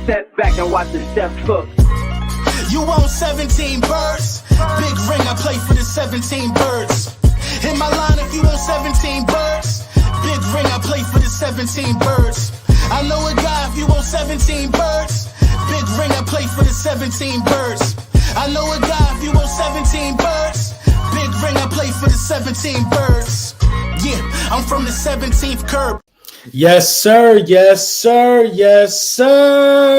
Step back and watch the steps cook. You own 17 birds. Big ring, I play for the 17 birds. In my line, if you own 17 birds. Big ring, I play for the 17 birds. I know a guy, if you own 17 birds. Big ring, I play for the 17 birds. I know a guy, if you own 17 birds. Big ring, I play for the 17 birds. Yeah, I'm from the 17th curb. Yes, sir. Yes, sir. Yes, sir.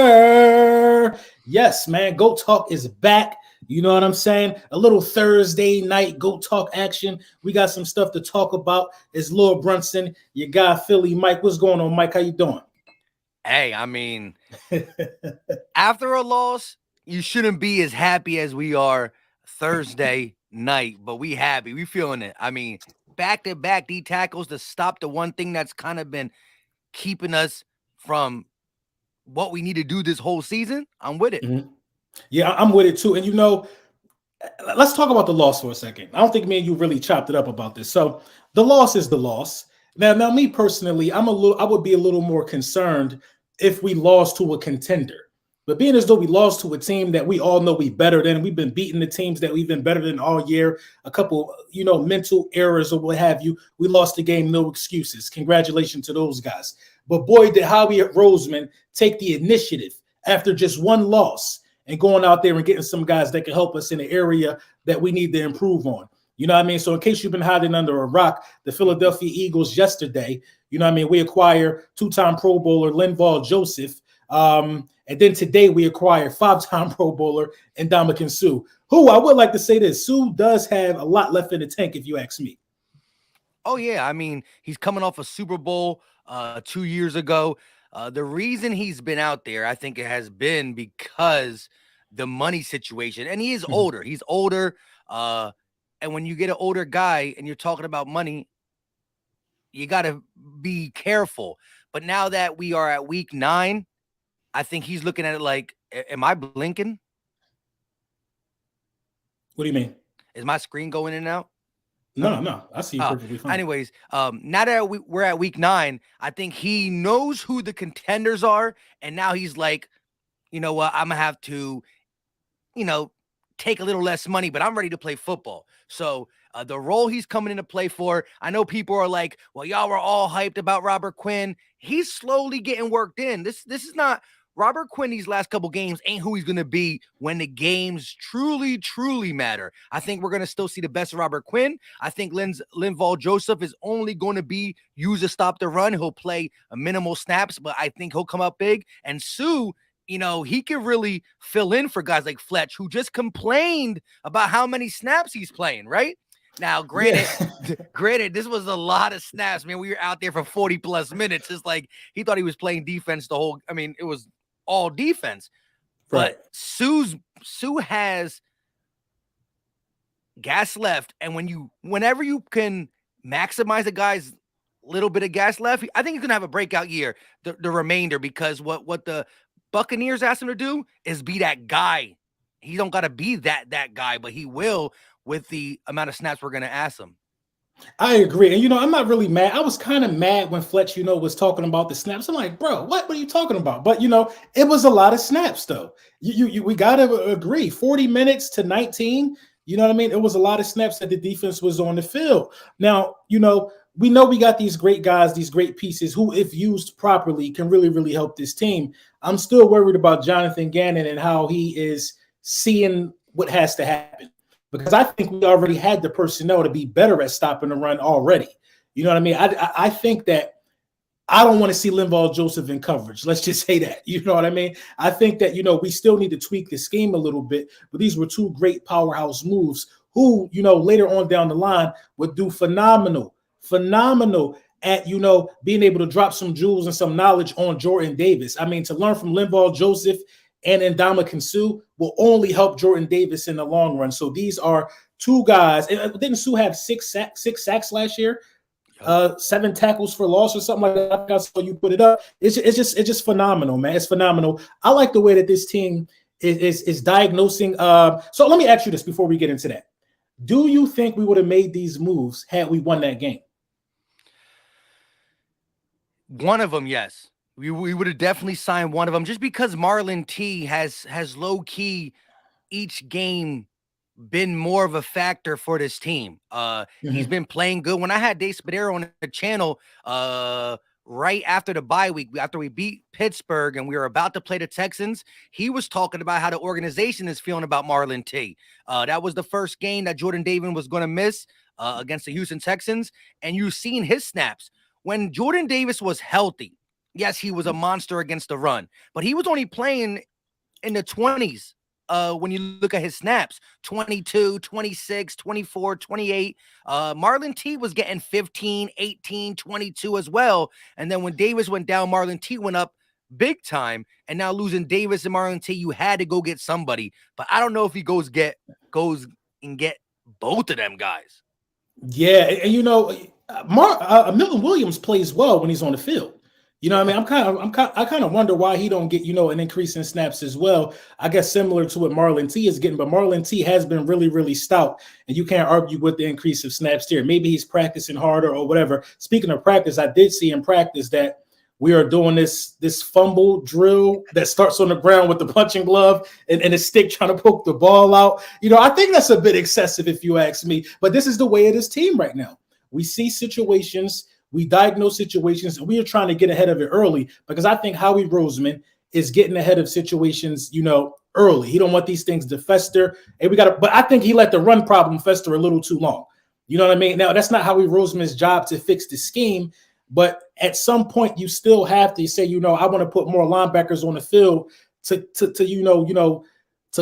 Yes, man. Goat Talk is back. You know what I'm saying? A little Thursday night Goat Talk action. We got some stuff to talk about. It's Lord Brunson, your guy Philly Mike. What's going on, Mike? How you doing? Hey, I mean, after a loss, you shouldn't be as happy as we are Thursday night, but we happy. We feeling it. I mean, back-to-back D tackles to stop the one thing that's kind of been keeping us from what we need to do this whole season. I'm with it. Mm-hmm. Yeah, I'm with it too. And you know, let's talk about the loss for a second. I don't think me and you really chopped it up about this. So the loss is the loss. Now me personally, I would be a little more concerned if we lost to a contender. But being as though we lost to a team that we all know we better than, we've been beating the teams that we've been better than all year, a couple, mental errors or what have you. We lost the game, no excuses. Congratulations to those guys. But boy, did Howie Roseman take the initiative after just one loss and going out there and getting some guys that can help us in the area that we need to improve on. You know what I mean? So in case you've been hiding under a rock, the Philadelphia Eagles yesterday, we acquire two-time Pro Bowler Linval Joseph. And then today we acquired five-time Pro Bowler Ndamukong Suh, who I would like to say this, Suh does have a lot left in the tank, if you ask me. Oh, yeah. I mean, he's coming off a Super Bowl 2 years ago. The reason he's been out there, I think it has been because the money situation. And he is older. He's older. And when you get an older guy and you're talking about money, you got to be careful. But now that we are at week 9, I think he's looking at it like, am I blinking? What do you mean? Is my screen going in and out? No. I see you perfectly fine. Anyways, now that we're at week 9, I think he knows who the contenders are. And now he's like, you know what? I'm going to have to, take a little less money, but I'm ready to play football. So the role he's coming in to play for, I know people are like, well, y'all were all hyped about Robert Quinn. He's slowly getting worked in. This is not Robert Quinn. These last couple games ain't who he's going to be when the games truly, truly matter. I think we're going to still see the best of Robert Quinn. I think Linval Joseph is only going to be used to stop the run. He'll play a minimal snaps, but I think he'll come up big. And Suh, he can really fill in for guys like Fletch, who just complained about how many snaps he's playing, right? Now, granted, this was a lot of snaps, man. We were out there for 40 plus minutes. It's like he thought he was playing defense it was all defense. Right. But Suh has gas left. And whenever you can maximize a guy's little bit of gas left, I think he's going to have a breakout year, the remainder, because what the Buccaneers asked him to do is be that guy. He don't got to be that guy, but he will with the amount of snaps we're going to ask him. I agree. And, I'm not really mad. I was kind of mad when Fletch, was talking about the snaps. I'm like, bro, what are you talking about? But, it was a lot of snaps, though. We got to agree. 40 minutes to 19, you know what I mean? It was a lot of snaps that the defense was on the field. Now, we know we got these great guys, these great pieces who, if used properly, can really, really help this team. I'm still worried about Jonathan Gannon and how he is seeing what has to happen. Because I think we already had the personnel to be better at stopping the run already. You know what I mean? I think that I don't want to see Linval Joseph in coverage. Let's just say that. You know what I mean? I think that, we still need to tweak the scheme a little bit. But these were two great powerhouse moves who, later on down the line would do phenomenal at, being able to drop some jewels and some knowledge on Jordan Davis. I mean, to learn from Linval Joseph and Ndamukong Suh will only help Jordan Davis in the long run. So these are two guys. Didn't Suh have six sacks last year? 7 tackles for loss or something like that. I saw you put it up. It's just phenomenal, man. It's phenomenal. I like the way that this team is diagnosing. So let me ask you this before we get into that. Do you think we would have made these moves had we won that game? One of them, yes. We would have definitely signed one of them just because Marlon T has low key each game been more of a factor for this team. He's Mhm. been playing good. When I had Dave Spadero on the channel, right after the bye week, after we beat Pittsburgh and we were about to play the Texans, he was talking about how the organization is feeling about Marlon T. That was the first game that Jordan Davis was going to miss against the Houston Texans, and you've seen his snaps. When Jordan Davis was healthy, yes, he was a monster against the run, but he was only playing in the 20s. When you look at his snaps, 22, 26, 24, 28. Marlon T was getting 15, 18, 22 as well. And then when Davis went down, Marlon T went up big time. And now losing Davis and Marlon T, you had to go get somebody. But I don't know if he goes and get both of them guys. Yeah, and Milton Williams plays well when he's on the field. You know, what I mean, I kind of wonder why he don't get an increase in snaps as well. I guess similar to what Marlon T is getting, but Marlon T has been really, really stout, and you can't argue with the increase of snaps there. Maybe he's practicing harder or whatever. Speaking of practice, I did see in practice that we are doing this fumble drill that starts on the ground with the punching glove and a stick trying to poke the ball out. I think that's a bit excessive if you ask me, but this is the way of this team right now. We see situations, we diagnose situations, and we are trying to get ahead of it early because I think Howie Roseman is getting ahead of situations, early. He don't want these things to fester. And but I think he let the run problem fester a little too long. You know what I mean? Now, that's not Howie Roseman's job to fix the scheme. But at some point, you still have to say, I want to put more linebackers on the field to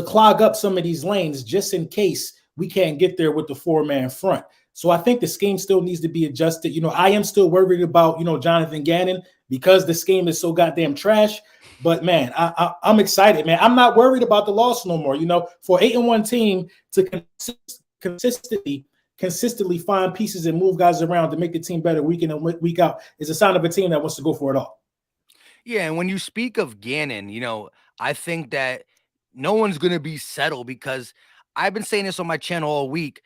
clog up some of these lanes just in case we can't get there with the four-man front. So I think the scheme still needs to be adjusted. I am still worried about, Jonathan Gannon because the scheme is so goddamn trash. But, man, I'm excited, man. I'm not worried about the loss no more. For an 8-1 team to consistently find pieces and move guys around to make the team better week in and week out is a sign of a team that wants to go for it all. Yeah, and when you speak of Gannon, I think that no one's going to be settled because I've been saying this on my channel all week.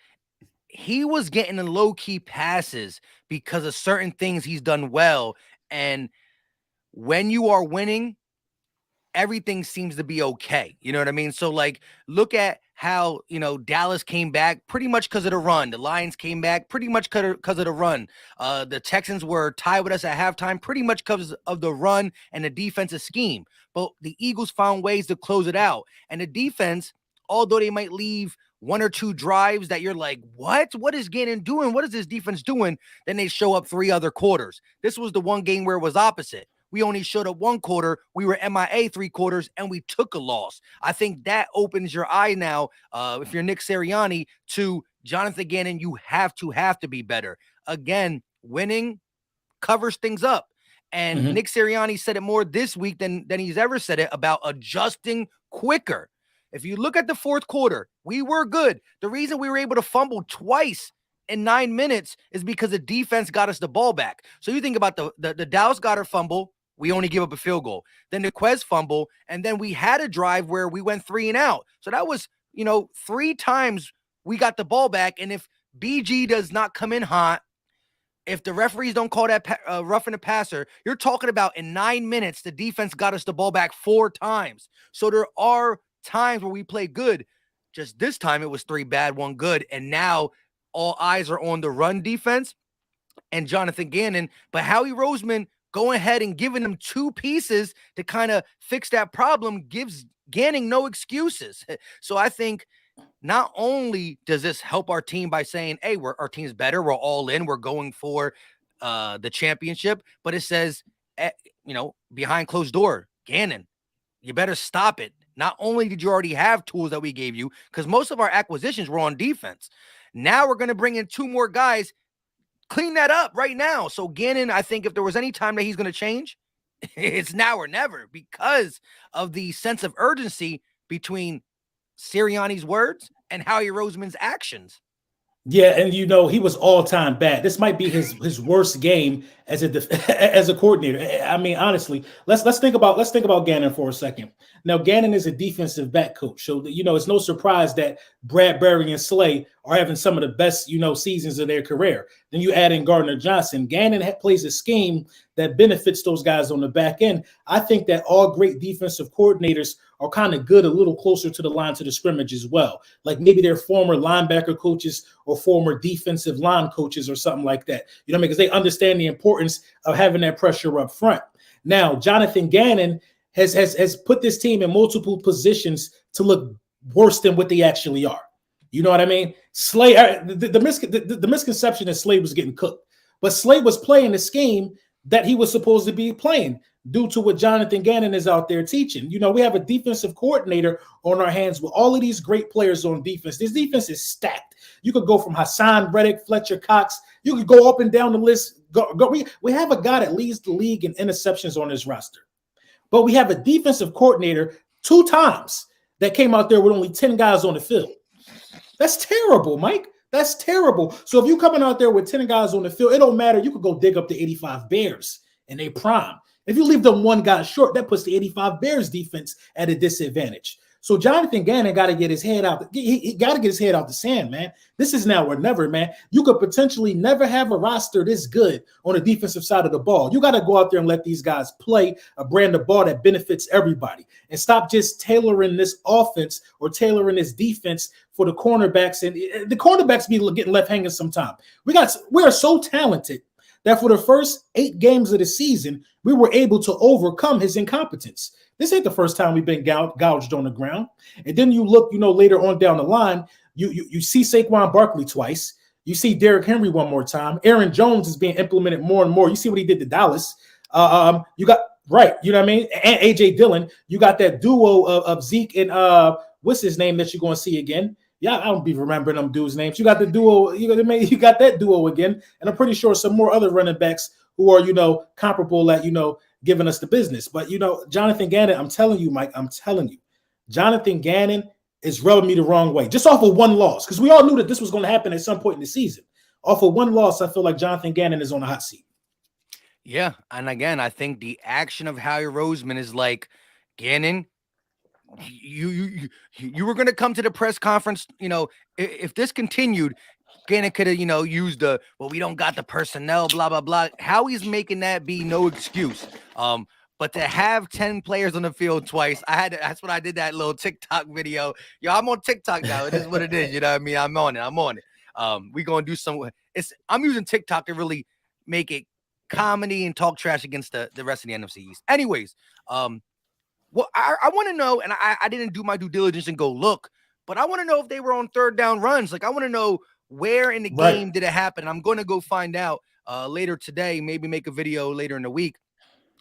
He was getting the low-key passes because of certain things he's done well. And when you are winning, everything seems to be okay. You know what I mean? So, look at how, Dallas came back pretty much because of the run. The Lions came back pretty much because of the run. The Texans were tied with us at halftime pretty much because of the run and the defensive scheme. But the Eagles found ways to close it out. And the defense, although they might leave one or two drives that you're like, what is Gannon doing? What is this defense doing? Then they show up 3 other quarters. This was the one game where it was opposite. We only showed up 1 quarter. We were MIA 3 quarters, and we took a loss. I think that opens your eye now, if you're Nick Sirianni, to Jonathan Gannon. You have to be better. Again, winning covers things up. And Nick Sirianni said it more this week than he's ever said it about adjusting quicker. If you look at the 4th quarter, we were good. The reason we were able to fumble twice in 9 minutes is because the defense got us the ball back. So you think about the Dallas Goedert fumble, we only give up a field goal. Then the Quez fumble, and then we had a drive where we went 3 and out. So that was, 3 times we got the ball back. And if BG does not come in hot, if the referees don't call that roughing the passer, you're talking about in 9 minutes, the defense got us the ball back 4 times. So there are times where we play good. Just this time it was 3 bad, 1 good. And now all eyes are on the run defense and Jonathan Gannon. But Howie Roseman going ahead and giving them 2 pieces to kind of fix that problem gives Gannon no excuses. So I think not only does this help our team by saying, hey, our team's better, we're all in, we're going for the championship, but it says, behind closed door, Gannon, you better stop it. Not only did you already have tools that we gave you, because most of our acquisitions were on defense. Now we're going to bring in 2 more guys. Clean that up right now. So Gannon, I think if there was any time that he's going to change, it's now or never because of the sense of urgency between Sirianni's words and Howie Roseman's actions. Yeah, and he was all-time bad. This might be his worst game as a coordinator. I mean, honestly, let's think about Gannon for a second. Now, Gannon is a defensive back coach, so it's no surprise that Bradbury and Slay are having some of the best, seasons of their career. Then you add in Gardner Johnson. Gannon plays a scheme that benefits those guys on the back end. I think that all great defensive coordinators are kind of good a little closer to the line to the scrimmage as well. Like maybe they're former linebacker coaches or former defensive line coaches or something like that. You know what I mean? Because they understand the importance of having that pressure up front. Now, Jonathan Gannon has put this team in multiple positions to look worse than what they actually are. You know what I mean? Slay, the misconception is Slay was getting cooked, but Slay was playing the scheme that he was supposed to be playing due to what Jonathan Gannon is out there teaching. We have a defensive coordinator on our hands with all of these great players on defense. This defense is stacked. You could go from Hassan Reddick, Fletcher Cox. You could go up and down the list. We have a guy that leads the league in interceptions on his roster, but we have a defensive coordinator 2 times that came out there with only 10 guys on the field. That's terrible, Mike. That's terrible. So if you're coming out there with 10 guys on the field, it don't matter. You could go dig up the 85 Bears and they prime. If you leave them 1 guy short, that puts the 85 Bears defense at a disadvantage. So Jonathan Gannon got to get his head out. He got to get his head out the sand, man. This is now or never, man. You could potentially never have a roster this good on the defensive side of the ball. You got to go out there and let these guys play a brand of ball that benefits everybody and stop just tailoring this offense or tailoring this defense for the cornerbacks. And the cornerbacks be getting left hanging sometime. We are so talented that for the first 8 games of the season, we were able to overcome his incompetence. This ain't the first time we've been gouged on the ground. And then you look, later on down the line, you see Saquon Barkley twice. You see Derrick Henry one more time. Aaron Jones is being implemented more and more. You see what he did to Dallas. You got, right, you know what I mean? And A.J. Dillon. You got that duo of Zeke and what's his name that you're going to see again? Yeah, I don't be remembering them dudes' names. You got the duo, you got that duo again. And I'm pretty sure some more other running backs who are, comparable at, giving us the business. But, Jonathan Gannon, I'm telling you, Mike, Jonathan Gannon is rubbing me the wrong way. Just off of 1 loss, because we all knew that this was going to happen at some point in the season. Off of 1 loss, I feel like Jonathan Gannon is on the hot seat. Yeah, and again, I think the action of Howie Roseman is like, Gannon, you were going to come to the press conference, if this continued, Gannon could have, used we don't got the personnel, blah, blah, blah. Howie's making that be no excuse. But to have 10 players on the field twice, that's what I did that little TikTok video. Yo, I'm on TikTok now. It is what it is. You know what I mean? I'm on it. We going to do I'm using TikTok to really make it comedy and talk trash against the rest of the NFC East. Anyways, I want to know, and I didn't do my due diligence and go look, but I want to know if they were on 3rd down runs. Like, I want to know where in the game did it happen. I'm going to go find out later today, maybe make a video later in the week.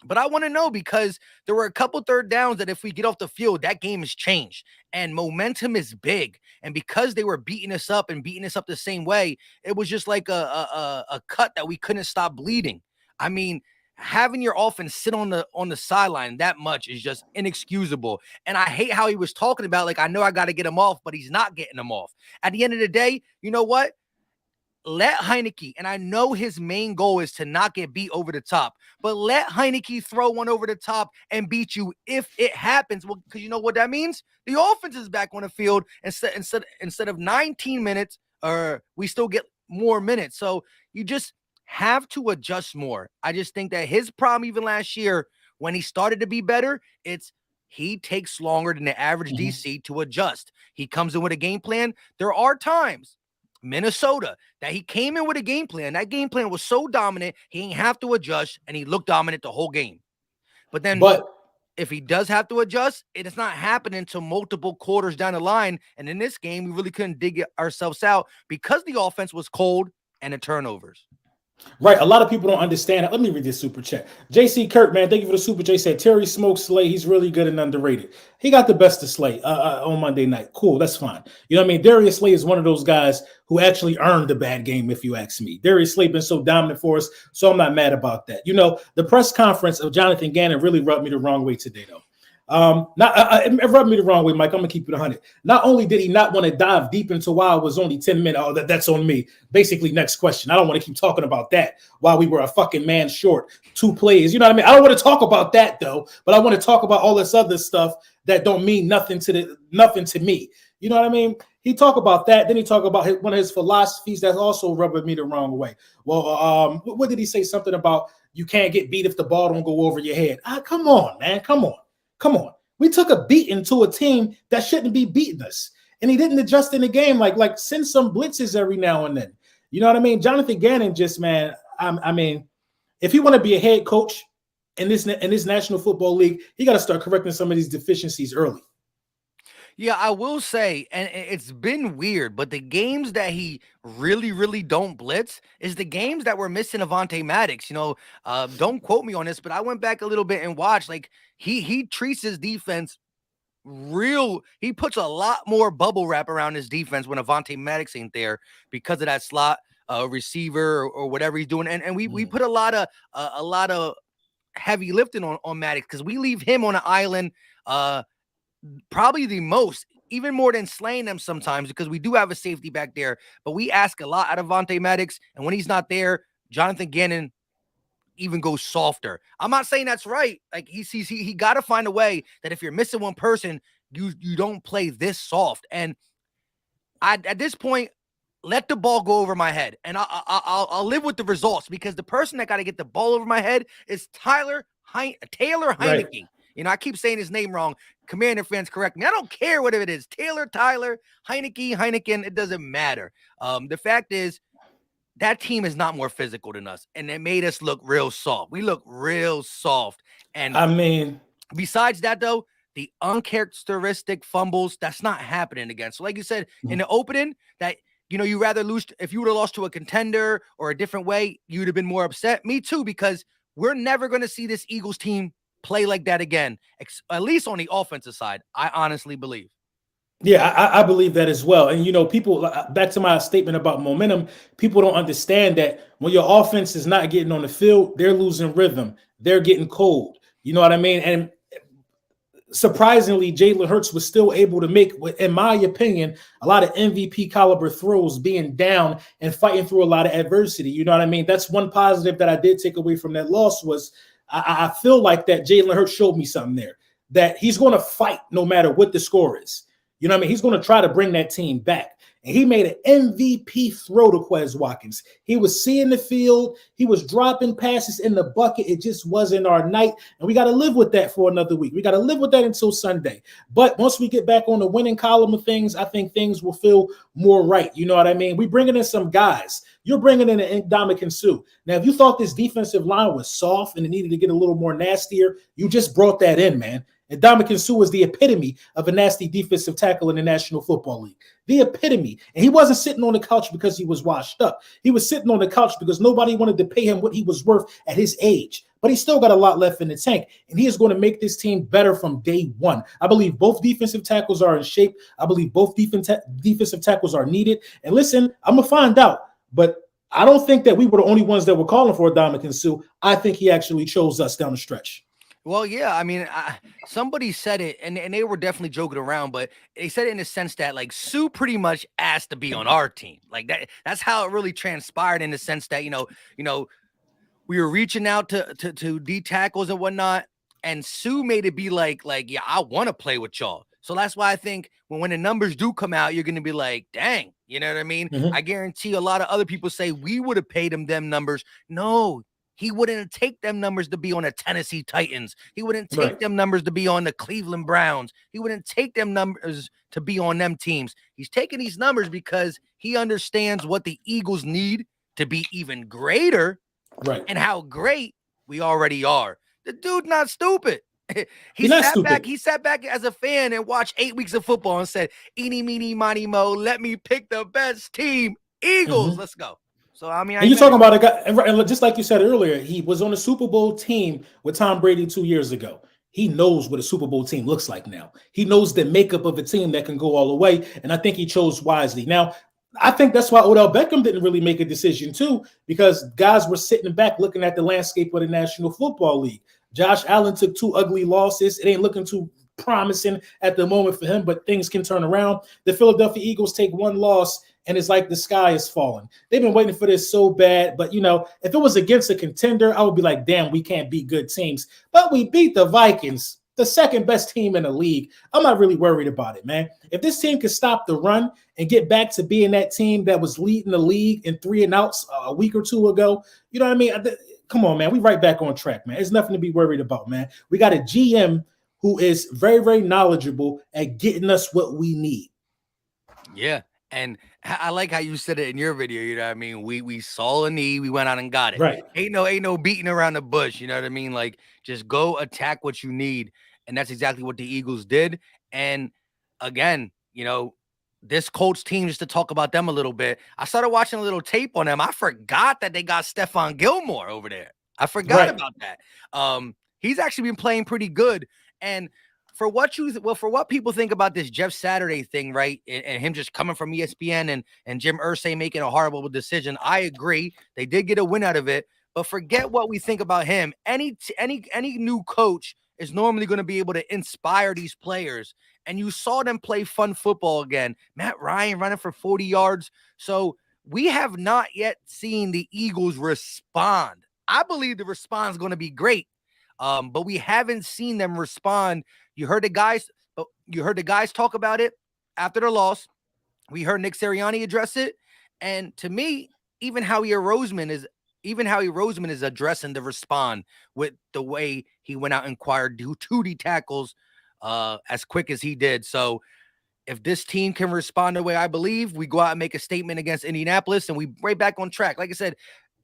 But I want to know because there were a couple 3rd downs that if we get off the field, that game has changed and momentum is big. And because they were beating us up the same way, it was just like a cut that we couldn't stop bleeding. I mean, having your offense sit on the sideline that much is just inexcusable. And I hate how he was talking about, like, I know I got to get him off, but he's not getting him off. At the end of the day, you know what? Let Heineke, and I know his main goal is to not get beat over the top, but let Heineke throw one over the top and beat you if it happens. Well, because you know what that means? The offense is back on the field instead of 19 minutes, or we still get more minutes. So you just have to adjust more. I just think that his problem even last year when he started to be better, he takes longer than the average DC to adjust. He comes in with a game plan. There are times, Minnesota, that he came in with a game plan. That game plan was so dominant, he didn't have to adjust, and he looked dominant the whole game. But if he does have to adjust, it is not happening until multiple quarters down the line. And in this game, we really couldn't dig ourselves out because the offense was cold and the turnovers. Right. A lot of people don't understand it. Let me read this super chat. JC Kirk, man, thank you for the super chat. Said Terry smokes Slay. He's really good and underrated. He got the best of Slay on Monday night. Cool. That's fine. You know what I mean? Darius Slay is one of those guys who actually earned the bad game, if you ask me. Darius Slay been so dominant for us, so I'm not mad about that. The press conference of Jonathan Gannon really rubbed me the wrong way today, though. It rubbed me the wrong way, Mike. I'm gonna keep it 100. Not only did he not want to dive deep into why it was only 10 minutes. Oh, that's on me. Basically, next question. I don't want to keep talking about that while we were a fucking man short 2 plays. You know what I mean? I don't want to talk about that though, but I want to talk about all this other stuff that don't mean nothing to me. You know what I mean? He talk about that. Then he talk about one of his philosophies that's also rubbing me the wrong way. Well, what did he say? Something about you can't get beat if the ball don't go over your head. Come on, man. Come on. We took a beating to a team that shouldn't be beating us. And he didn't adjust in the game. Like send some blitzes every now and then. You know what I mean? Jonathan Gannon just, man, I mean, if he want to be a head coach in this National Football League, he got to start correcting some of these deficiencies early. Yeah, I will say, and it's been weird, but the games that he really, really don't blitz is the games that were missing Avonte Maddox. Don't quote me on this, but I went back a little bit and watched. Like he treats his defense he puts a lot more bubble wrap around his defense when Avonte Maddox ain't there because of that slot receiver or whatever he's doing. And we put a lot of heavy lifting on Maddox because we leave him on an island probably the most, even more than slaying them sometimes, because we do have a safety back there, but we ask a lot out of Avonte Maddox, and when he's not there, Jonathan Gannon even goes softer. I'm not saying that's right. Like he got to find a way that if you're missing one person, you don't play this soft. And at this point, let the ball go over my head, and I'll live with the results, because the person that got to get the ball over my head is Taylor Heineke. Right. I keep saying his name wrong. Commander fans, correct me. I don't care what it is. Tyler, Heineken, it doesn't matter. The fact is, that team is not more physical than us, and it made us look real soft. We look real soft. And I mean, besides that, though, the uncharacteristic fumbles, that's not happening again. So like you said, in the opening, that you rather lose. If you would have lost to a contender or a different way, you would have been more upset. Me too, because we're never going to see this Eagles team play like that again, at least on the offensive side. I honestly believe. Yeah, I believe that as well. And, people, back to my statement about momentum, people don't understand that when your offense is not getting on the field, they're losing rhythm. They're getting cold. You know what I mean? And surprisingly, Jalen Hurts was still able to make, in my opinion, a lot of MVP caliber throws, being down and fighting through a lot of adversity. You know what I mean? That's one positive that I did take away from that loss was I feel like that Jalen Hurts showed me something there, that he's going to fight no matter what the score is. You know what I mean? He's going to try to bring that team back. And he made an MVP throw to Quez Watkins. He was seeing the field. He was dropping passes in the bucket. It just wasn't our night. And we got to live with that for another week. We got to live with that until Sunday. But once we get back on the winning column of things, I think things will feel more right. You know what I mean? We bringing in some guys. You're bringing in an Ndamukong Suh. Now, if you thought this defensive line was soft and it needed to get a little more nastier, you just brought that in, man. And Ndamukong Suh is the epitome of a nasty defensive tackle in the National Football League. The epitome. And he wasn't sitting on the couch because he was washed up. He was sitting on the couch because nobody wanted to pay him what he was worth at his age. But he's still got a lot left in the tank. And he is going to make this team better from day one. I believe both defensive tackles are in shape. I believe both defensive tackles are needed. And listen, I'm going to find out. But I don't think that we were the only ones that were calling for Ndamukong Suh. I think he actually chose us down the stretch. Well, yeah, I mean, somebody said it, and they were definitely joking around, but they said it in the sense that, like, Sue pretty much asked to be on our team. Like, that's how it really transpired, in the sense that, we were reaching out to D tackles and whatnot, and Sue made it be like, yeah, I want to play with y'all. So that's why I think when the numbers do come out, you're going to be like, dang, you know what I mean? Mm-hmm. I guarantee a lot of other people say we would have paid him them numbers. No, he wouldn't take them numbers to be on the Tennessee Titans. He wouldn't take them numbers to be on the Cleveland Browns. He wouldn't take them numbers to be on them teams. He's taking these numbers because he understands what the Eagles need to be even greater, and how great we already are. The dude not stupid. He sat back as a fan and watched 8 weeks of football and said, eeny, meeny, miny, mo, let me pick the best team. Eagles, let's go. So, I mean, you're talking about a guy, and just like you said earlier, he was on a Super Bowl team with Tom Brady 2 years ago. He knows what a Super Bowl team looks like now. He knows the makeup of a team that can go all the way, and I think he chose wisely. Now, I think that's why Odell Beckham didn't really make a decision, too, because guys were sitting back looking at the landscape of the National Football League. Josh Allen took 2 ugly losses. It ain't looking too promising at the moment for him, but things can turn around. The Philadelphia Eagles take 1 loss, and it's like the sky is falling. They've been waiting for this so bad, but, if it was against a contender, I would be like, damn, we can't beat good teams. But we beat the Vikings, the second best team in the league. I'm not really worried about it, man. If this team can stop the run and get back to being that team that was leading the league in 3 and outs a week or two ago. You know what I mean? Come on, man. We right back on track, man. There's nothing to be worried about, man. We got a GM who is very, very knowledgeable at getting us what we need. Yeah. And I like how you said it in your video. You know what I mean? We saw a need, we went out and got it. Right. Ain't no beating around the bush. You know what I mean? Like, just go attack what you need. And that's exactly what the Eagles did. And again, this Colts team, just to talk about them a little bit, I started watching a little tape on them. I forgot that they got Stephon Gilmore over there. I forgot about that. He's actually been playing pretty good. And for what people think about this Jeff Saturday thing, right? And him just coming from ESPN and Jim Irsay making a horrible decision. I agree. They did get a win out of it, but forget what we think about him. Any new coach is normally going to be able to inspire these players. And you saw them play fun football again. Matt Ryan running for 40 yards. So we have not yet seen the Eagles respond. I believe the response is going to be great. But we haven't seen them respond. You heard the guys talk about it after the loss. We heard Nick Sirianni address it. And to me, even Howie Roseman is addressing the respond with the way he went out and acquired 2 D tackles as quick as he did. So if this team can respond the way I believe, we go out and make a statement against Indianapolis and we right back on track. Like I said,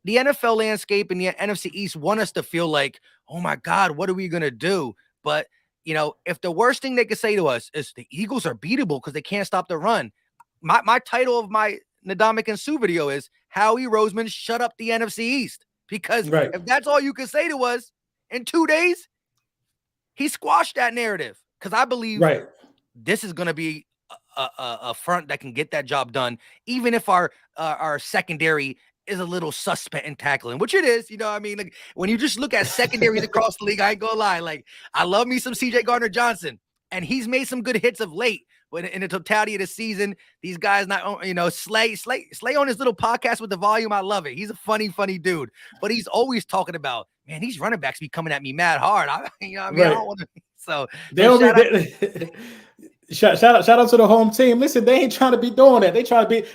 the NFL landscape and the NFC East want us to feel like, oh my God, what are we going to do? But, if the worst thing they could say to us is the Eagles are beatable because they can't stop the run. My title of my Ndamukong Suh video is Howie Roseman shut up the NFC East. Because if that's all you can say to us in 2 days, he squashed that narrative. Because I believe this is going to be a front that can get that job done, even if our secondary is a little suspect in tackling, which it is. You know what I mean? Like, when you just look at secondaries across the league, I ain't gonna lie. Like, I love me some CJ Gardner-Johnson, and he's made some good hits of late. But in the totality of the season, these guys Slay on his little podcast with the volume. I love it. He's a funny dude. But he's always talking about, man, these running backs be coming at me mad hard. I don't want to. So shout out to the home team. Listen, they ain't trying to be doing that.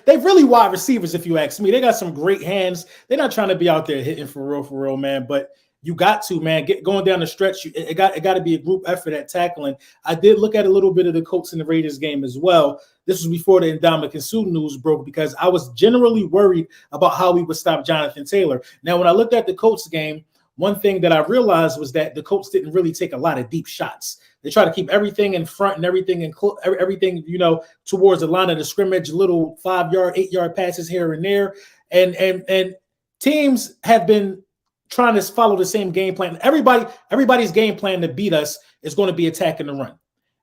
They really wide receivers, if you ask me. They got some great hands. They're not trying to be out there hitting for real, man. But you got to, man, going down the stretch. It got to be a group effort at tackling. I did look at a little bit of the Colts and the Raiders game as well. This was before the Ndamukong Suh news broke because I was generally worried about how we would stop Jonathan Taylor. Now, when I looked at the Colts game, one thing that I realized was that the Colts didn't really take a lot of deep shots. They try to keep everything in front and everything towards the line of the scrimmage, little 5-yard, 8-yard passes here and there. And teams have been trying to follow the same game plan. Everybody's game plan to beat us is going to be attacking the run.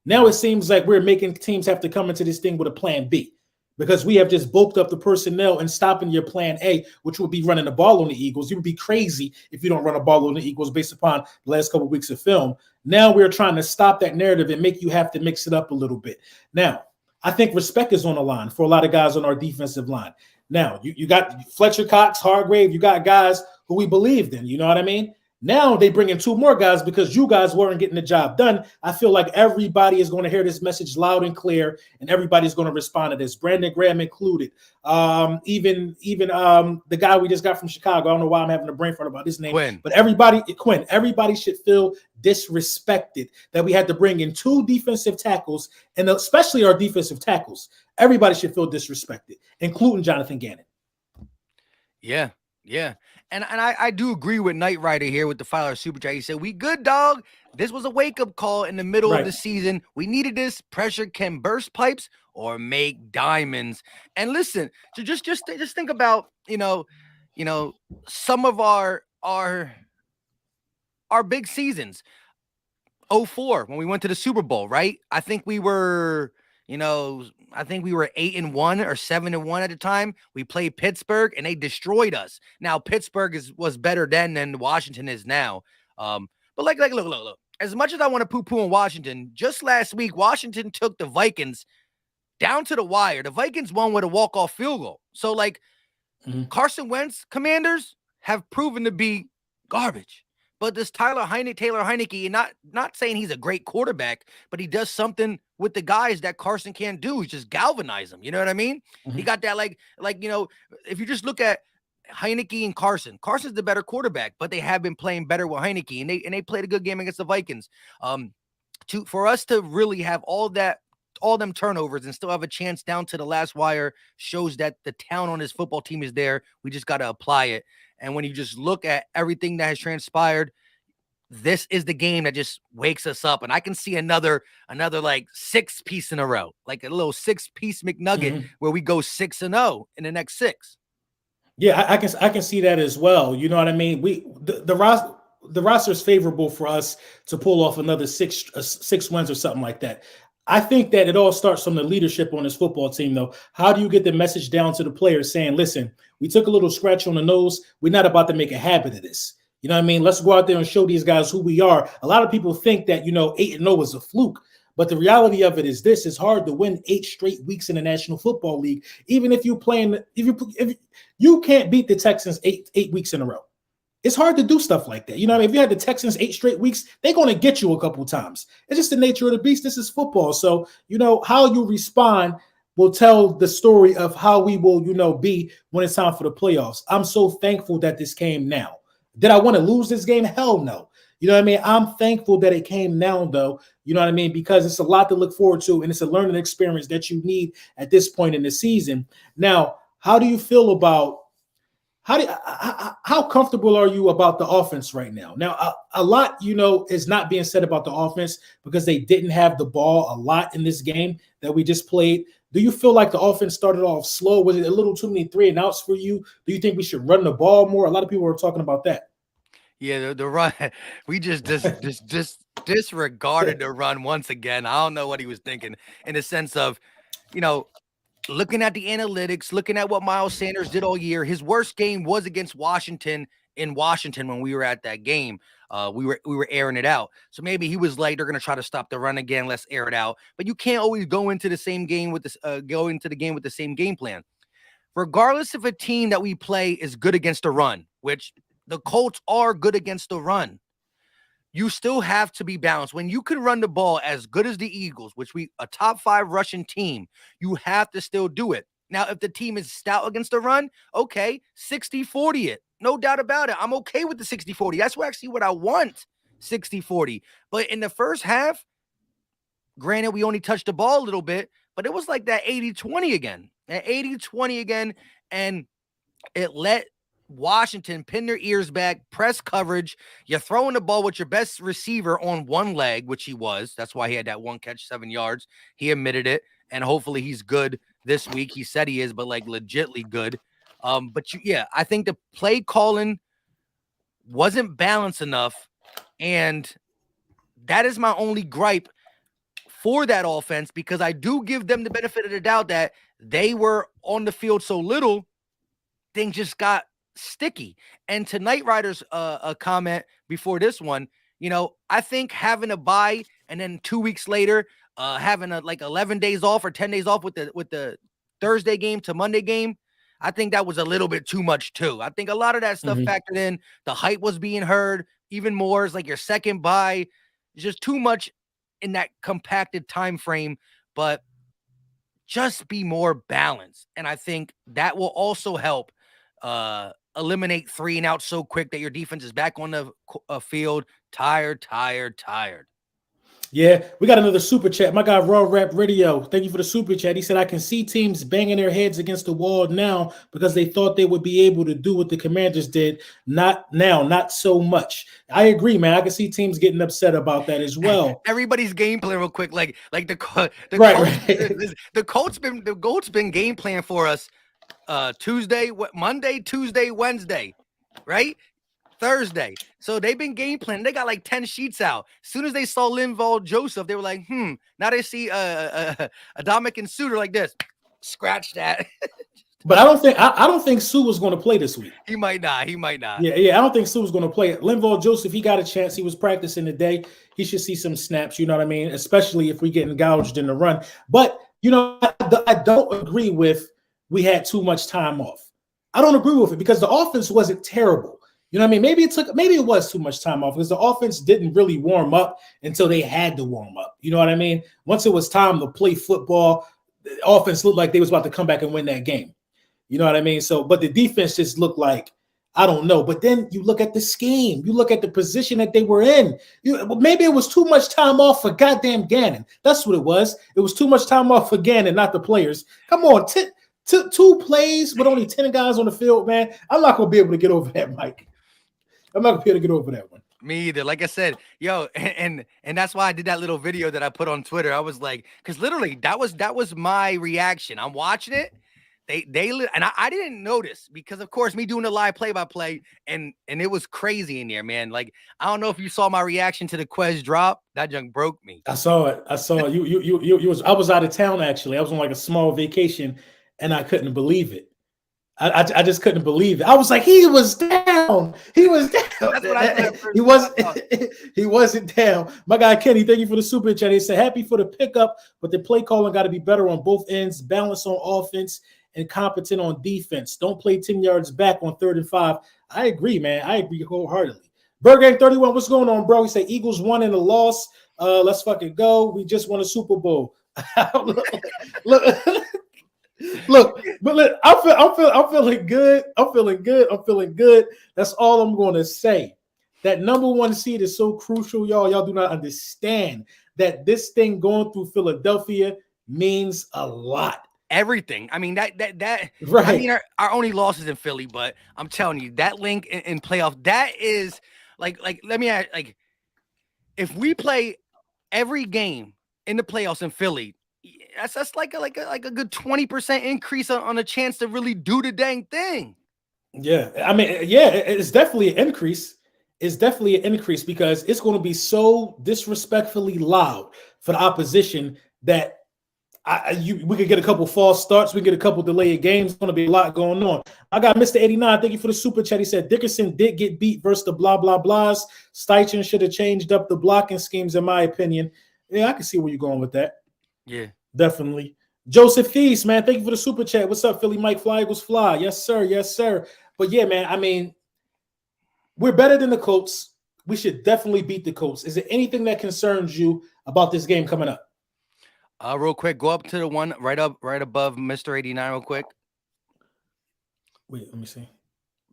Now it seems like we're making teams have to come into this thing with a plan B, because we have just bulked up the personnel and stopping your plan A, which would be running the ball on the Eagles. You would be crazy if you don't run a ball on the Eagles based upon the last couple of weeks of film. Now we're trying to stop that narrative and make you have to mix it up a little bit. Now, I think respect is on the line for a lot of guys on our defensive line. Now, you got Fletcher Cox, Hargrave, you got guys who we believed in, you know what I mean? Now they bring in 2 more guys because you guys weren't getting the job done. I feel like everybody is going to hear this message loud and clear, and everybody's going to respond to this. Brandon Graham included. Even the guy we just got from Chicago. I don't know why I'm having a brain fart about his name. Quinn. But everybody should feel disrespected that we had to bring in 2 defensive tackles, and especially our defensive tackles. Everybody should feel disrespected, including Jonathan Gannon. Yeah. And I do agree with Knight Rider here with the $5 super chat. He said, we good, dog. This was a wake-up call in the middle of the season. We needed this. Pressure can burst pipes or make diamonds. And listen, so just think about, some of our big seasons. 2004, when we went to the Super Bowl, right? I think we were 8-1 or 7-1 at the time. We played Pittsburgh and they destroyed us. Now Pittsburgh was better then than Washington is now. But look. As much as I want to poo-poo on Washington, just last week Washington took the Vikings down to the wire. The Vikings won with a walk-off field goal. So Carson Wentz Commanders have proven to be garbage. But this Taylor Heineke, and not saying he's a great quarterback, but he does something with the guys that Carson can't do. He just galvanize them. You know what I mean? He got that if you just look at Heineke and Carson's the better quarterback, but they have been playing better with Heineke, and they played a good game against the Vikings. For us to really have all them turnovers and still have a chance down to the last wire shows that the talent on this football team is there. We just got to apply it. And when you just look at everything that has transpired, this is the game that just wakes us up. And I can see another like 6 piece in a row, like a little 6-piece McNugget where we go 6-0 in the next 6. Yeah, I can see that as well. You know what I mean? The roster is favorable for us to pull off another 6 wins or something like that. I think that it all starts from the leadership on this football team, though. How do you get the message down to the players saying, listen, we took a little scratch on the nose. We're not about to make a habit of this. You know what I mean? Let's go out there and show these guys who we are. A lot of people think that, 8-0 is a fluke. But the reality of it is this: it's hard to win 8 straight weeks in the National Football League. Even if if you can't beat the Texans eight weeks in a row. It's hard to do stuff like that. You know what I mean? If you had the Texans 8 straight weeks, they're going to get you a couple times. It's just the nature of the beast. This is football. So, how you respond will tell the story of how we will, be when it's time for the playoffs. I'm so thankful that this came now. Did I want to lose this game? Hell no. You know what I mean? I'm thankful that it came now, though. You know what I mean? Because it's a lot to look forward to, and it's a learning experience that you need at this point in the season. Now, how do you feel about how comfortable are you about the offense right now? Now, a lot, is not being said about the offense because they didn't have the ball a lot in this game that we just played. Do you feel like the offense started off slow? Was it a little too many 3 and outs for you? Do you think we should run the ball more? A lot of people are talking about that. Yeah, the run. We just disregarded the run once again. I don't know what he was thinking in the sense of, looking at the analytics, looking at what Miles Sanders did all year. His worst game was against Washington in Washington when we were at that game. We were airing it out. So maybe he was like, they're going to try to stop the run again. Let's air it out. But you can't always go into the same game with this, go into the game with the same game plan. Regardless if a team that we play is good against the run, which the Colts are good against the run, you still have to be balanced. When you can run the ball as good as the Eagles, which a top 5 rushing team, you have to still do it. Now, if the team is stout against the run, okay, 60-40 it. No doubt about it. I'm okay with the 60-40. That's actually what I want, 60-40. But in the first half, granted, we only touched the ball a little bit, but it was like that 80-20 again. That 80-20 again, and it let Washington pin their ears back, press coverage. You're throwing the ball with your best receiver on one leg, which he was. That's why he had that 1 catch, 7 yards. He admitted it, and hopefully he's good this week. He said he is, but like legitly good. I think the play calling wasn't balanced enough, and that is my only gripe for that offense, because I do give them the benefit of the doubt that they were on the field so little, things just got sticky. And to Knight Rider's a comment before this one, I think having a bye and then 2 weeks later having 11 days off or 10 days off with the Thursday game to Monday game, I think that was a little bit too much too. I think a lot of that stuff factored in. The hype was being heard even more. It's like your second bye. It's just too much in that compacted time frame, but just be more balanced. And I think that will also help eliminate 3 and out so quick that your defense is back on the field tired. Yeah, we got another super chat. My guy, Raw Rap Radio, thank you for the super chat. He said, I can see teams banging their heads against the wall now because they thought they would be able to do what the Commanders did. Not now, not so much. I agree, man. I can see teams getting upset about that as well. Everybody's game plan real quick. Like the Colts been game plan for us Monday, Tuesday, Wednesday, right? Thursday. So they've been game planning. They got like 10 sheets out. As soon as they saw Linval Joseph, they were like, now they see Ndamukong Suh like this. Scratch that. But I don't think Suh was going to play this week. He might not. Yeah. I don't think Suh was going to play. Linval Joseph, he got a chance. He was practicing today. He should see some snaps, you know what I mean? Especially if we get gouged in the run. But, I don't agree with we had too much time off. I don't agree with it because the offense wasn't terrible. You know what I mean? Maybe it was too much time off because the offense didn't really warm up until they had to warm up. You know what I mean? Once it was time to play football, the offense looked like they was about to come back and win that game. You know what I mean? So, but the defense just looked like, I don't know. But then you look at the scheme, you look at the position that they were in. Maybe it was too much time off for goddamn Gannon. That's what it was. It was too much time off for Gannon, not the players. Come on, two plays with only 10 guys on the field, man. I'm not gonna be able to get over that, Mike. I'm not gonna be able to get over that one. Me either. Like I said, yo, and that's why I did that little video that I put on Twitter. I was like, because literally that was my reaction. I'm watching it. And I didn't notice because of course me doing the live play-by-play and it was crazy in there, man. Like I don't know if you saw my reaction to the Quez drop. That junk broke me. I saw it. I was out of town actually. I was on like a small vacation and I couldn't believe it. I just couldn't believe it. I was like, he was down. He was down. That's what I said. He wasn't down. My guy Kenny, thank you for the super chat. He said, happy for the pickup, but the play calling got to be better on both ends, balance on offense and competent on defense. Don't play 10 yards back on 3rd and 5. I agree, man. I agree wholeheartedly. Burgang 31, what's going on, bro? He said Eagles won in a loss. Let's fucking go. We just won a Super Bowl. Look, but look, I'm feeling good. I'm feeling good. That's all I'm going to say. That number 1 seed is so crucial, y'all. Y'all do not understand that this thing going through Philadelphia means a lot. Everything. I mean, that right. I mean, our only losses in Philly, but I'm telling you, that link in playoff, that is like let me ask, like if we play every game in the playoffs in Philly, that's like a good 20% increase on a chance to really do the dang thing. Yeah, I mean, yeah, it's definitely an increase. It's definitely an increase because it's going to be so disrespectfully loud for the opposition that we could get a couple false starts. We get a couple delayed games. It's going to be a lot going on. I got Mr. 89. Thank you for the super chat. He said Dickerson did get beat versus the blah, blah, blahs. Steichen should have changed up the blocking schemes, in my opinion. Yeah, I can see where you're going with that. Yeah. Definitely. Joseph Feast, man, thank you for the super chat. What's up, Philly? Mike Fly Eagles Fly. Yes, sir. Yes, sir. But yeah, man, I mean, we're better than the Colts. We should definitely beat the Colts. Is there anything that concerns you about this game coming up? Real quick, go up to the one right above Mr. 89 real quick. Wait, let me see.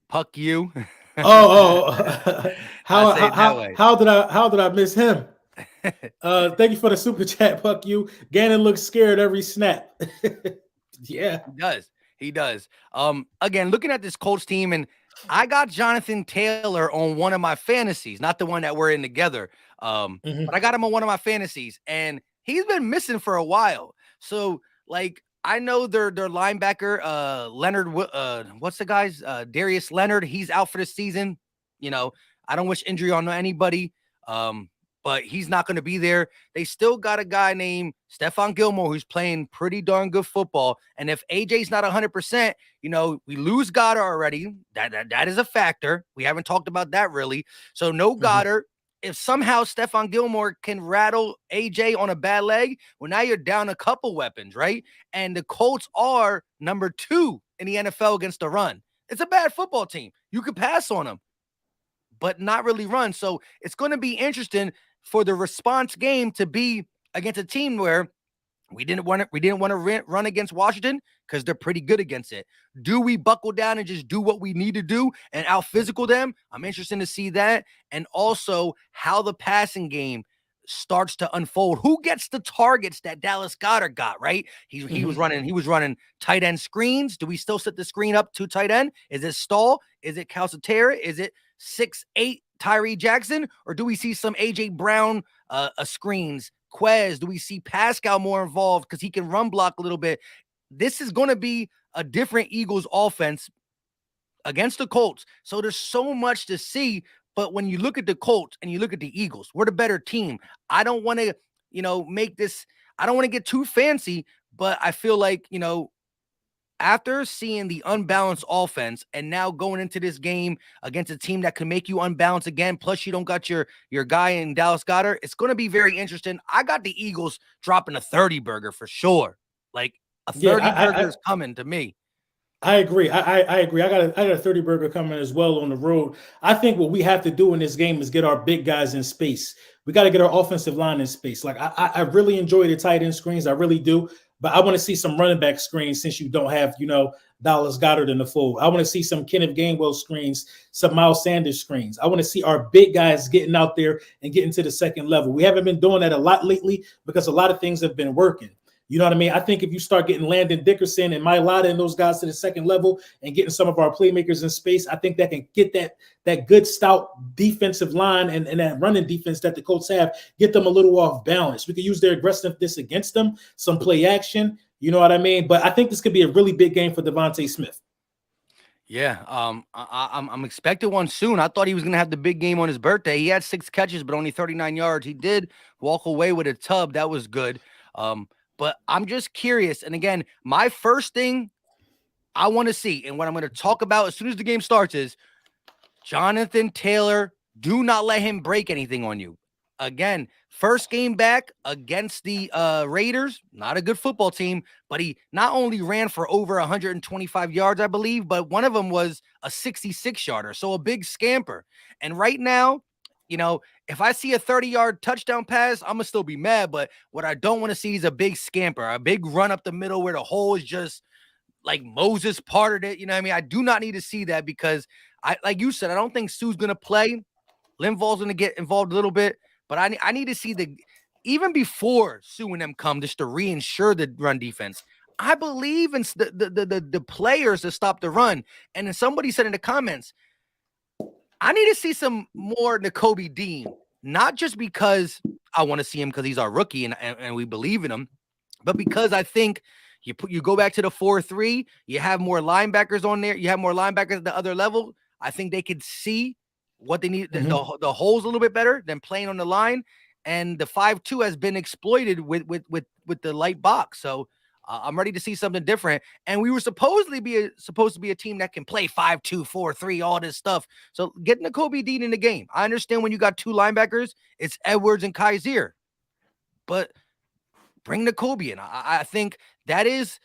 Puck you. How did I miss him? Thank you for the super chat, Puck you. Gannon looks scared every snap. Yeah. He does. Again, looking at this Colts team, and I got Jonathan Taylor on one of my fantasies, not the one that we're in together. But I got him on one of my fantasies, and he's been missing for a while. So, like, I know their linebacker, Leonard, what's the guy's? Darius Leonard, he's out for the season. You know, I don't wish injury on anybody, but he's not going to be there. They still got a guy named Stephon Gilmore who's playing pretty darn good football. And if AJ's not 100%, you know, we lose Goddard already. That is a factor. We haven't talked about that really. So no Goddard. If somehow Stephon Gilmore can rattle AJ on a bad leg, well, now you're down a couple weapons, right? And the Colts are number 2 in the NFL against the run. It's a bad football team. You could pass on them, but not really run. So it's going to be interesting for the response game to be against a team where we didn't want to run against Washington because they're pretty good against it. Do we buckle down and just do what we need to do and out physical them? I'm interested to see that. And also how the passing game starts to unfold. Who gets the targets that Dallas Goedert got, right? He was running tight end screens. Do we still set the screen up to tight end? Is it Stahl? Is it Calcaterra? Is it 6'8" Tyree Jackson? Or do we see some AJ Brown screens? Quez, do we see Pascal more involved because he can run block a little bit? This is going to be a different Eagles offense against the Colts. So there's so much to see. But when you look at the Colts and you look at the Eagles, we're the better team. I don't want to, make this, I don't want to get too fancy, but I feel like, after seeing the unbalanced offense and now going into this game against a team that can make you unbalanced again, plus you don't got your guy in Dallas Goedert, it's going to be very interesting. I got the Eagles dropping a 30 burger for sure. Like a 30 burger is coming to me. I agree. I agree. I got a 30 burger coming as well on the road. I think what we have to do in this game is get our big guys in space. We got to get our offensive line in space. Like I really enjoy the tight end screens. I really do. But I want to see some running back screens since you don't have, Dallas Goddard in the fold. I want to see some Kenneth Gainwell screens, some Miles Sanders screens. I want to see our big guys getting out there and getting to the second level. We haven't been doing that a lot lately because a lot of things have been working. You know what I mean? I think if you start getting Landon Dickerson and Mailata and those guys to the second level and getting some of our playmakers in space, I think that can get that good stout defensive line and that running defense that the Colts have, get them a little off balance. We could use their aggressiveness against them, some play action. You know what I mean? But I think this could be a really big game for Devontae Smith. Yeah, I'm expecting one soon. I thought he was going to have the big game on his birthday. He had 6 catches, but only 39 yards. He did walk away with a tub. That was good. But I'm just curious. And again, my first thing I want to see and what I'm going to talk about as soon as the game starts is Jonathan Taylor. Do not let him break anything on you. Again, first game back against the Raiders, not a good football team, but he not only ran for over 125 yards, I believe, but one of them was a 66-yarder, so a big scamper. And right now, if I see a 30-yard touchdown pass, I'm going to still be mad. But what I don't want to see is a big scamper, a big run up the middle where the hole is just like Moses parted it. You know what I mean? I do not need to see that because, like you said, I don't think Suh's going to play. Linval's going to get involved a little bit. But I need to see even before Suh and them come, just to reinsure the run defense. I believe in the players to stop the run. And then somebody said in the comments, I need to see some more Nakobe Dean, not just because I want to see him because he's our rookie and we believe in him, but because I think you go back to the 4-3, you have more linebackers on there, you have more linebackers at the other level. I think they could see what they need, the holes a little bit better than playing on the line. And the 5-2 has been exploited with the light box. So I'm ready to see something different. And we were supposed to be a team that can play 5-2, 4-3, all this stuff. So get Nakobe Dean in the game. I understand when you got 2 linebackers, it's Edwards and Kaiser, but bring Nakobe in. I think that is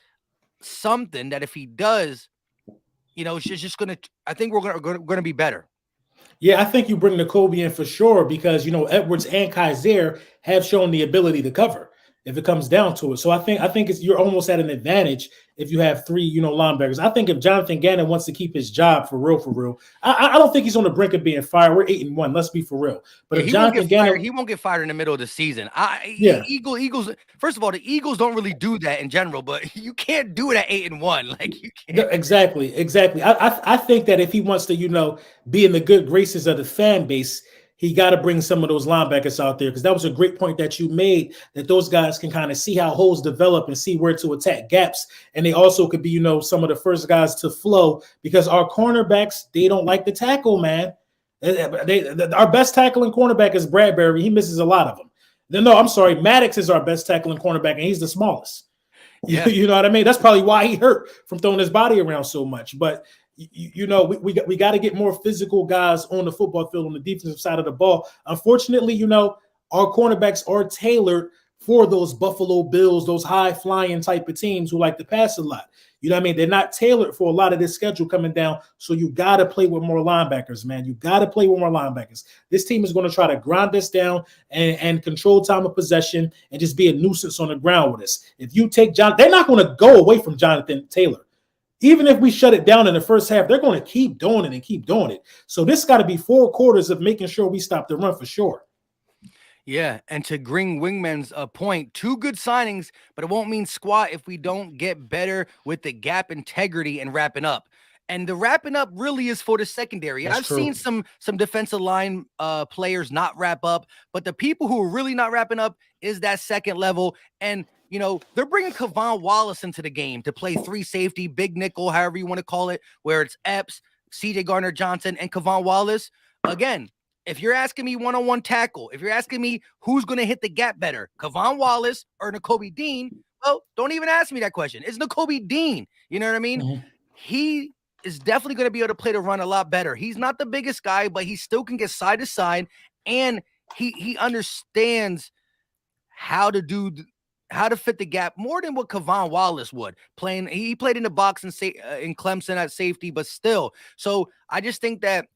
something that if he does, it's just gonna. I think we're gonna be better. Yeah, I think you bring Nakobe in for sure because Edwards and Kaiser have shown the ability to cover if it comes down to it. So I think you're almost at an advantage if you have 3 linebackers. I think if Jonathan Gannon wants to keep his job for real, I don't think he's on the brink of being fired. We're 8-1. Let's be for real. But if Jonathan Gannon, he won't get fired in the middle of the season. Eagles. First of all, the Eagles don't really do that in general, but you can't do it at 8-1. Like you can't. Exactly. I think that if he wants to, be in the good graces of the fan base, he got to bring some of those linebackers out there because that was a great point that you made, that those guys can kind of see how holes develop and see where to attack gaps. And they also could be, some of the first guys to flow because our cornerbacks, they don't like to tackle, man. Our best tackling cornerback is Bradbury. He misses a lot of them. No, I'm sorry. Maddox is our best tackling cornerback, and he's the smallest. Yeah. You know what I mean? That's probably why he hurt from throwing his body around so much. But we got to get more physical guys on the football field on the defensive side of the ball. Unfortunately, our cornerbacks are tailored for those Buffalo Bills, those high-flying type of teams who like to pass a lot. You know what I mean? They're not tailored for a lot of this schedule coming down, so you got to play with more linebackers, man. You got to play with more linebackers. This team is going to try to grind us down and control time of possession and just be a nuisance on the ground with us. If you take they're not going to go away from Jonathan Taylor. Even if we shut it down in the first half, they're going to keep doing it and keep doing it. So this got to be 4 quarters of making sure we stop the run for sure. Yeah, and to Green Wingman's point, 2 good signings, but it won't mean squat if we don't get better with the gap integrity and wrapping up. And the wrapping up really is for the secondary. I've seen some defensive line players not wrap up, but the people who are really not wrapping up is that second level. And they're bringing Kavon Wallace into the game to play 3 safety, big nickel, however you want to call it, where it's Epps, CJ Gardner-Johnson, and Kavon Wallace. Again, if you're asking me one-on-one tackle, if you're asking me who's going to hit the gap better, Kavon Wallace or Nakobe Dean, well, don't even ask me that question. It's Nakobe Dean. You know what I mean? Mm-hmm. He is definitely going to be able to play the run a lot better. He's not the biggest guy, but he still can get side to side, and he understands how to do how to fit the gap more than what Kavon Wallace would. He played in the box in Clemson at safety, but still. So I just think that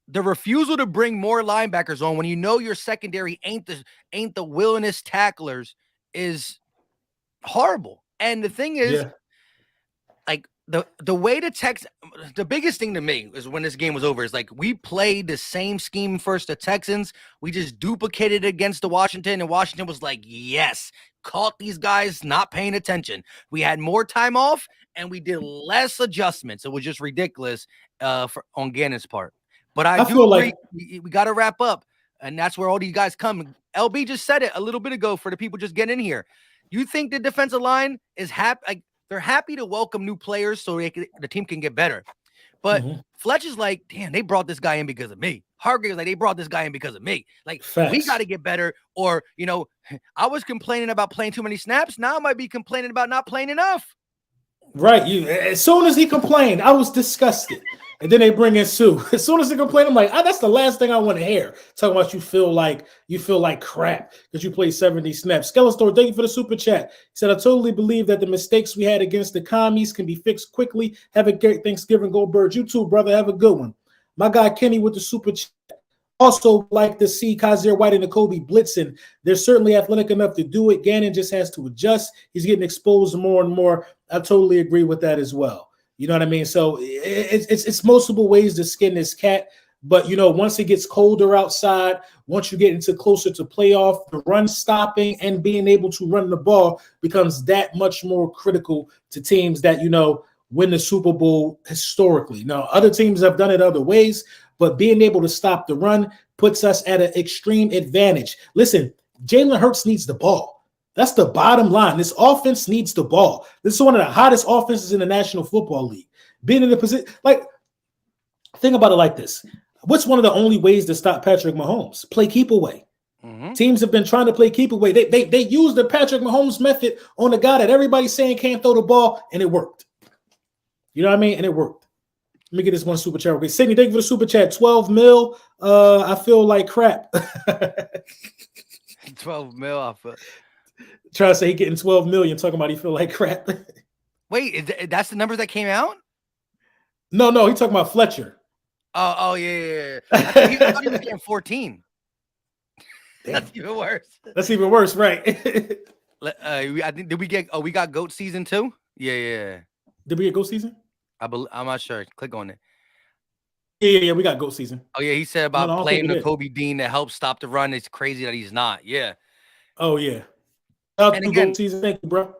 the refusal to bring more linebackers on when you know your secondary ain't the willingness tacklers is horrible. And the thing is, like the way the biggest thing to me is when this game was over is like we played the same scheme first the Texans. We just duplicated it against the Washington, and Washington was like, yes, caught these guys not paying attention. We had more time off and we did less adjustments. It was just ridiculous on Gannon's part. But I do agree, like we got to wrap up, and that's where all these guys come. LB just said it a little bit ago for the people just getting in here. You think the defensive line is happy? Like, they're happy to welcome new players so the team can get better. But Fletch is like, damn, they brought this guy in because of me. Hargrave's like, they brought this guy in because of me. Like, we got to get better. Or, I was complaining about playing too many snaps. Now I might be complaining about not playing enough. Right. As soon as he complained, I was disgusted. And then they bring in Suh. As soon as they complain, I'm like, that's the last thing I want to hear. Talking about you feel like crap because you played 70 snaps. Skeletor, thank you for the super chat. He said, I totally believe that the mistakes we had against the commies can be fixed quickly. Have a great Thanksgiving. Go Birds. You too, brother. Have a good one. My guy Kenny with the super chat. Also like to see Kaiser White and Nakobe blitzing. They're certainly athletic enough to do it. Gannon just has to adjust. He's getting exposed more and more. I totally agree with that as well. You know what I mean? So it's multiple ways to skin this cat. But, once it gets colder outside, once you get into closer to playoff, the run stopping and being able to run the ball becomes that much more critical to teams that, win the Super Bowl historically. Now, other teams have done it other ways, but being able to stop the run puts us at an extreme advantage. Listen, Jalen Hurts needs the ball. That's the bottom line. This offense needs the ball. This is one of the hottest offenses in the National Football League. Being in the position, think about it like this. What's one of the only ways to stop Patrick Mahomes? Play keep away. Teams have been trying to play keep away. They used the Patrick Mahomes method on a guy that everybody's saying can't throw the ball, and it worked. You know what I mean? And it worked. Let me get this one super chat. Okay, Sydney, thank you for the super chat. 12 mil. I feel like crap. 12 mil off. Trying to say he getting 12 million, talking about he feel like crap. Wait, that's the numbers that came out? No, he talking about Fletcher. Oh yeah. I thought he was getting 14. That's even worse. That's even worse, right? I think we got GOAT season 2? Yeah. Did we get GOAT season? I'm not sure. Click on it. Yeah, we got GOAT season. Oh yeah, he said about playing the Kobe Dean to help stop the run. It's crazy that he's not. Yeah. Oh yeah. And again, GOAT season. Thank you, bro.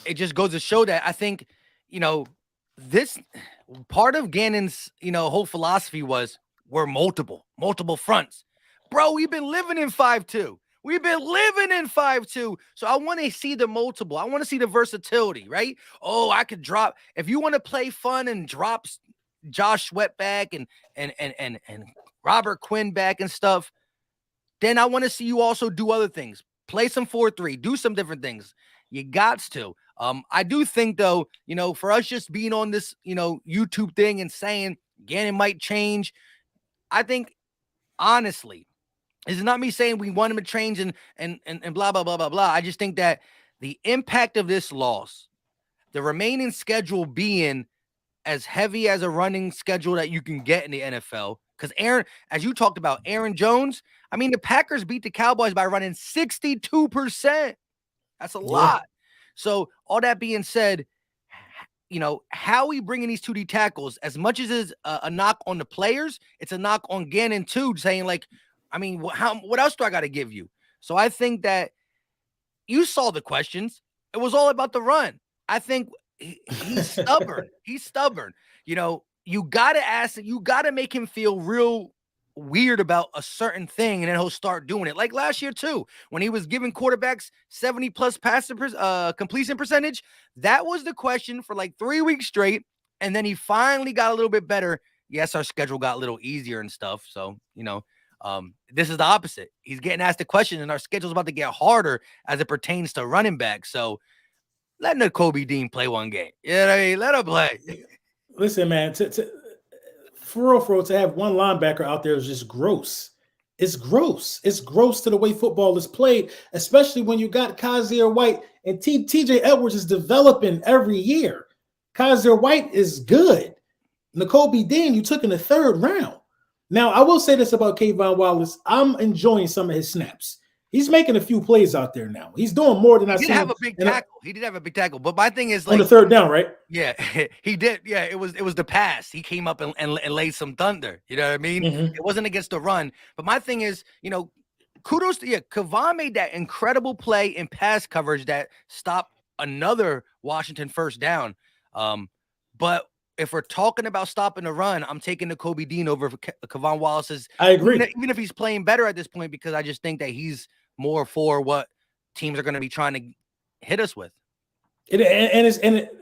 It just goes to show that I think, this part of Gannon's, whole philosophy was we're multiple fronts. Bro, we've been living in 5-2. So I want to see the multiple. I want to see the versatility, right? Oh, I could drop. If you want to play fun and drop Josh Sweat back and Robert Quinn back and stuff, then I want to see you also do other things. Play some 4-3, do some different things. You got to. I do think, though, for us just being on this, YouTube thing and saying Gannon might change, I think, honestly, this is not me saying we want him to change and blah, blah, blah, blah, blah. I just think that the impact of this loss, the remaining schedule being as heavy as a running schedule that you can get in the NFL, because Aaron, as you talked about, Aaron Jones, I mean, the Packers beat the Cowboys by running 62%. That's a lot. So all that being said, how we bring in these 2D tackles, as much as is a knock on the players, it's a knock on Gannon too, saying like, I mean, what else do I got to give you? So I think that you saw the questions. It was all about the run. I think he's stubborn. He's stubborn. You got to ask it. You got to make him feel real weird about a certain thing, and then he'll start doing it. Like last year too, when he was giving quarterbacks 70+ completion percentage. That was the question for like 3 weeks straight, and then he finally got a little bit better. Yes, our schedule got a little easier and stuff. So this is the opposite. He's getting asked the question, and our schedule's about to get harder as it pertains to running back. So let Nakobe Dean play one game. Let him play. Listen, man, for real, to have one linebacker out there is just gross. It's gross. It's gross to the way football is played, especially when you got Kaiser White and TJ Edwards is developing every year. Kaiser White is good. N'Kobe Dean, you took in the 3rd round. Now, I will say this about Kayvon Wallace. I'm enjoying some of his snaps. He's making a few plays out there now. He's doing more than I He seen did have him a big tackle. He did have a big tackle. But my thing is, on like, the 3rd down, right? yeah, he did. Yeah, it was the pass. He came up and laid some thunder. You know what I mean? Mhm. It wasn't against the run. But my thing is, kudos to Kavon made that incredible play in pass coverage that stopped another Washington 1st down. But if we're talking about stopping the run, I'm taking the Kobe Dean over Kavon Wallace's. I agree. Even if he's playing better at this point, because I just think that he's more for what teams are going to be trying to hit us with. It's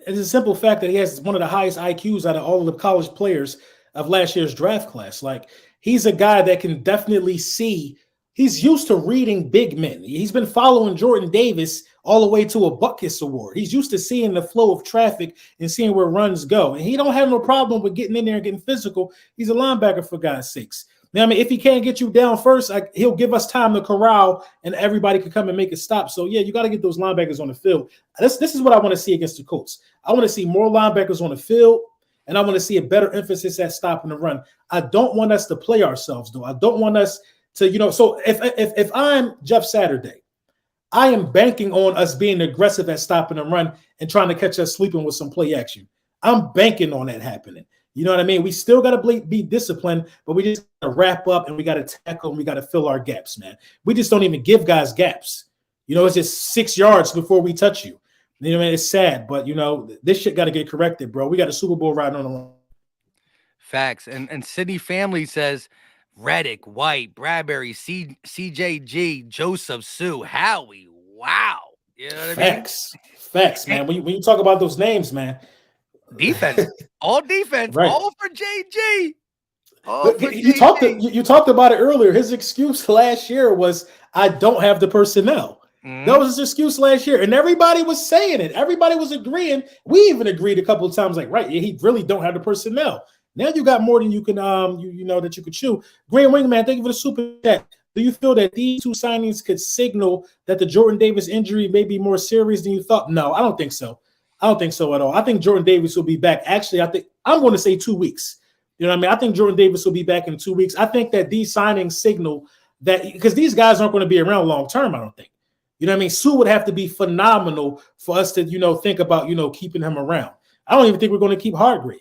a simple fact that he has one of the highest IQs out of all of the college players of last year's draft class. Like, he's a guy that can definitely see. He's used to reading big men. He's been following Jordan Davis all the way to a Butkus Award. He's used to seeing the flow of traffic and seeing where runs go. And he don't have no problem with getting in there and getting physical. He's a linebacker, for God's sakes. Now, I mean, if he can't get you down first, he'll give us time to corral and everybody can come and make a stop. So, yeah, you got to get those linebackers on the field. This is what I want to see against the Colts. I want to see more linebackers on the field, and I want to see a better emphasis at stopping the run. I don't want us to play ourselves, though. I don't want us to, so if I'm Jeff Saturday, I am banking on us being aggressive at stopping the run and trying to catch us sleeping with some play action. I'm banking on that happening. You know what I mean? We still got to be disciplined, but we just got to wrap up and we got to tackle and we got to fill our gaps, man. We just don't even give guys gaps. It's just 6 yards before we touch you. You know what I mean? It's sad, but, this shit got to get corrected, bro. We got a Super Bowl riding on the line. Facts. And City Family says, Reddick, White, Bradbury, CJG, Joseph, Suh, Howie. Wow. You know what I mean? Facts, man. When you talk about those names, man. Defense. All defense. Right. All for JG. You talked about it earlier. His excuse last year was, I don't have the personnel. That was his excuse last year. And everybody was saying it. Everybody was agreeing. We even agreed a couple of times, like, right, he really don't have the personnel. Now you got more than you can, that you could chew. Green Wingman, thank you for the super chat. Do you feel that these 2 signings could signal that the Jordan Davis injury may be more serious than you thought? No, I don't think so. I don't think so at all. I think Jordan Davis will be back. Actually, I think I'm going to say 2 weeks. You know what I mean? I think Jordan Davis will be back in 2 weeks. I think that these signings signal that, because these guys aren't going to be around long term, I don't think. You know what I mean? Suh would have to be phenomenal for us to, think about, keeping him around. I don't even think we're going to keep Hargrave.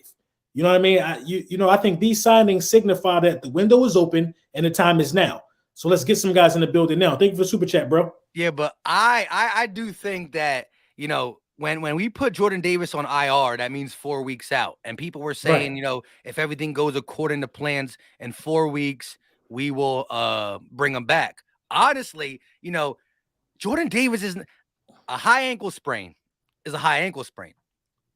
You know what I mean? I think these signings signify that the window is open and the time is now. So let's get some guys in the building now. Thank you for the super chat, bro. Yeah, but I do think that, when we put Jordan Davis on IR, that means 4 weeks out. And people were saying, right, if everything goes according to plans in 4 weeks, we will bring him back. Honestly, Jordan Davis is a high ankle sprain.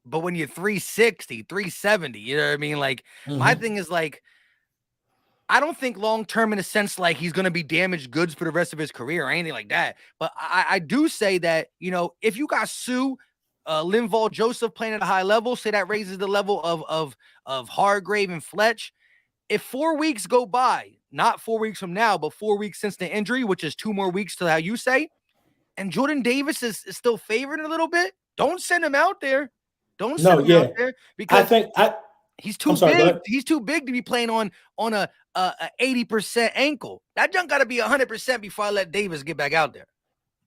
But when you're 360, 370, you know what I mean? Like, my thing is, like, I don't think long-term in a sense, like, he's going to be damaged goods for the rest of his career or anything like that. But I do say that, if you got Suh, Linval Joseph playing at a high level, say that raises the level of Hargrave and Fletch. If 4 weeks go by, not 4 weeks from now, but 4 weeks since the injury, which is 2 more weeks to how you say, and Jordan Davis is still favored a little bit, don't send him out there. Don't send him out there, because he's too big. He's too big to be playing on a 80% ankle. That junk got to be 100% before I let Davis get back out there.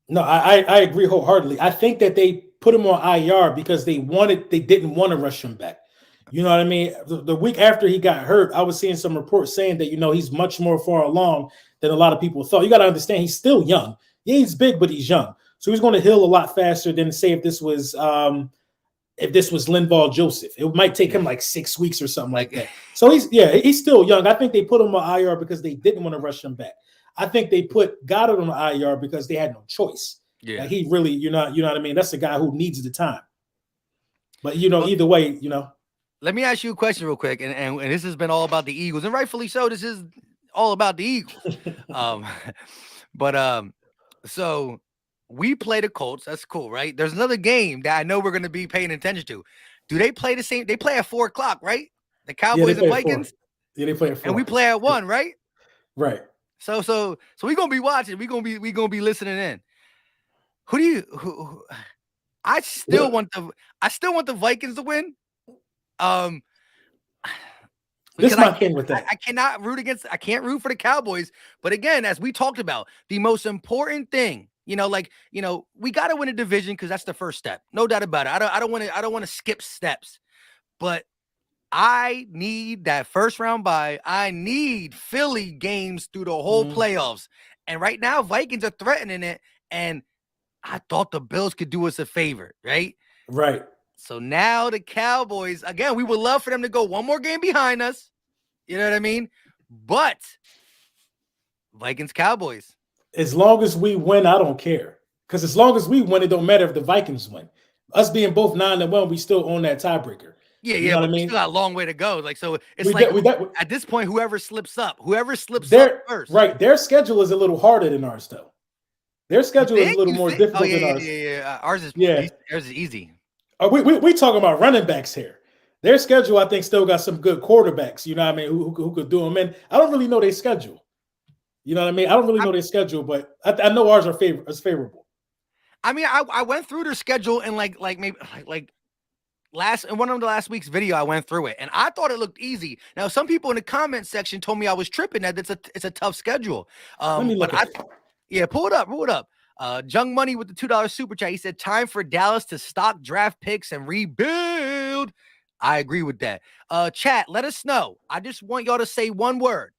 No, I agree wholeheartedly. I think that they put him on IR because they didn't want to rush him back. You know what I mean? The week after he got hurt, I was seeing some reports saying that, he's much more far along than a lot of people thought. You got to understand, he's still young. Yeah, he's big, but he's young. So he's going to heal a lot faster than, say, if this was Linval Joseph. It might take him like 6 weeks or something like that. So he's still young. I think they put him on IR because they didn't want to rush him back. I think they put Goddard on the IR because they had no choice. Yeah, like, he really, you know what I mean? That's a guy who needs the time. But either way, Let me ask you a question real quick, and this has been all about the Eagles, and rightfully so. This is all about the Eagles. So we play the Colts. That's cool, right? There's another game that I know we're going to be paying attention to. Do they play the same? They play at 4 o'clock, right? The Cowboys and Vikings. Yeah, they play at 4. And we play at 1, right? Right. So we're gonna be watching. We're gonna be listening in. Who do you? I still want the Vikings to win. This Because is my thing with that. I can't root for the Cowboys. But again, as we talked about, the most important thing, we got to win a division because that's the first step. No doubt about it. I don't want to skip steps. But I need that first round bye. I need Philly games through the whole playoffs. And right now, Vikings are threatening it. And I thought the Bills could do us a favor, right? Right. So now the Cowboys, again, we would love for them to go one more game behind us. You know what I mean? But Vikings, Cowboys. As long as we win, I don't care. Because as long as we win, it don't matter if the Vikings win. Us being both 9-1, we still own that tiebreaker. Yeah, you know what I we mean? still got a long way to go. Like, so it's at this point, whoever slips up first. Right. Their schedule is a little harder than ours, though. Their schedule is a little more difficult than ours. Yeah. Ours is easy. We talking about running backs here. Their schedule, I think, still got some good quarterbacks. You know what I mean? Who could do them? And I don't really know their schedule. You know what I mean? I don't really know their schedule, but I know ours is favorable. I mean, I went through their schedule and like in one of the last week's video, I went through it and I thought it looked easy. Now, some people in the comment section told me I was tripping, that it's a tough schedule. Let me look at it. Yeah, pull it up. Jung Money with the $2 super chat. He said, time for Dallas to stock draft picks and rebuild. I agree with that. Chat, let us know. I just want y'all to say one word.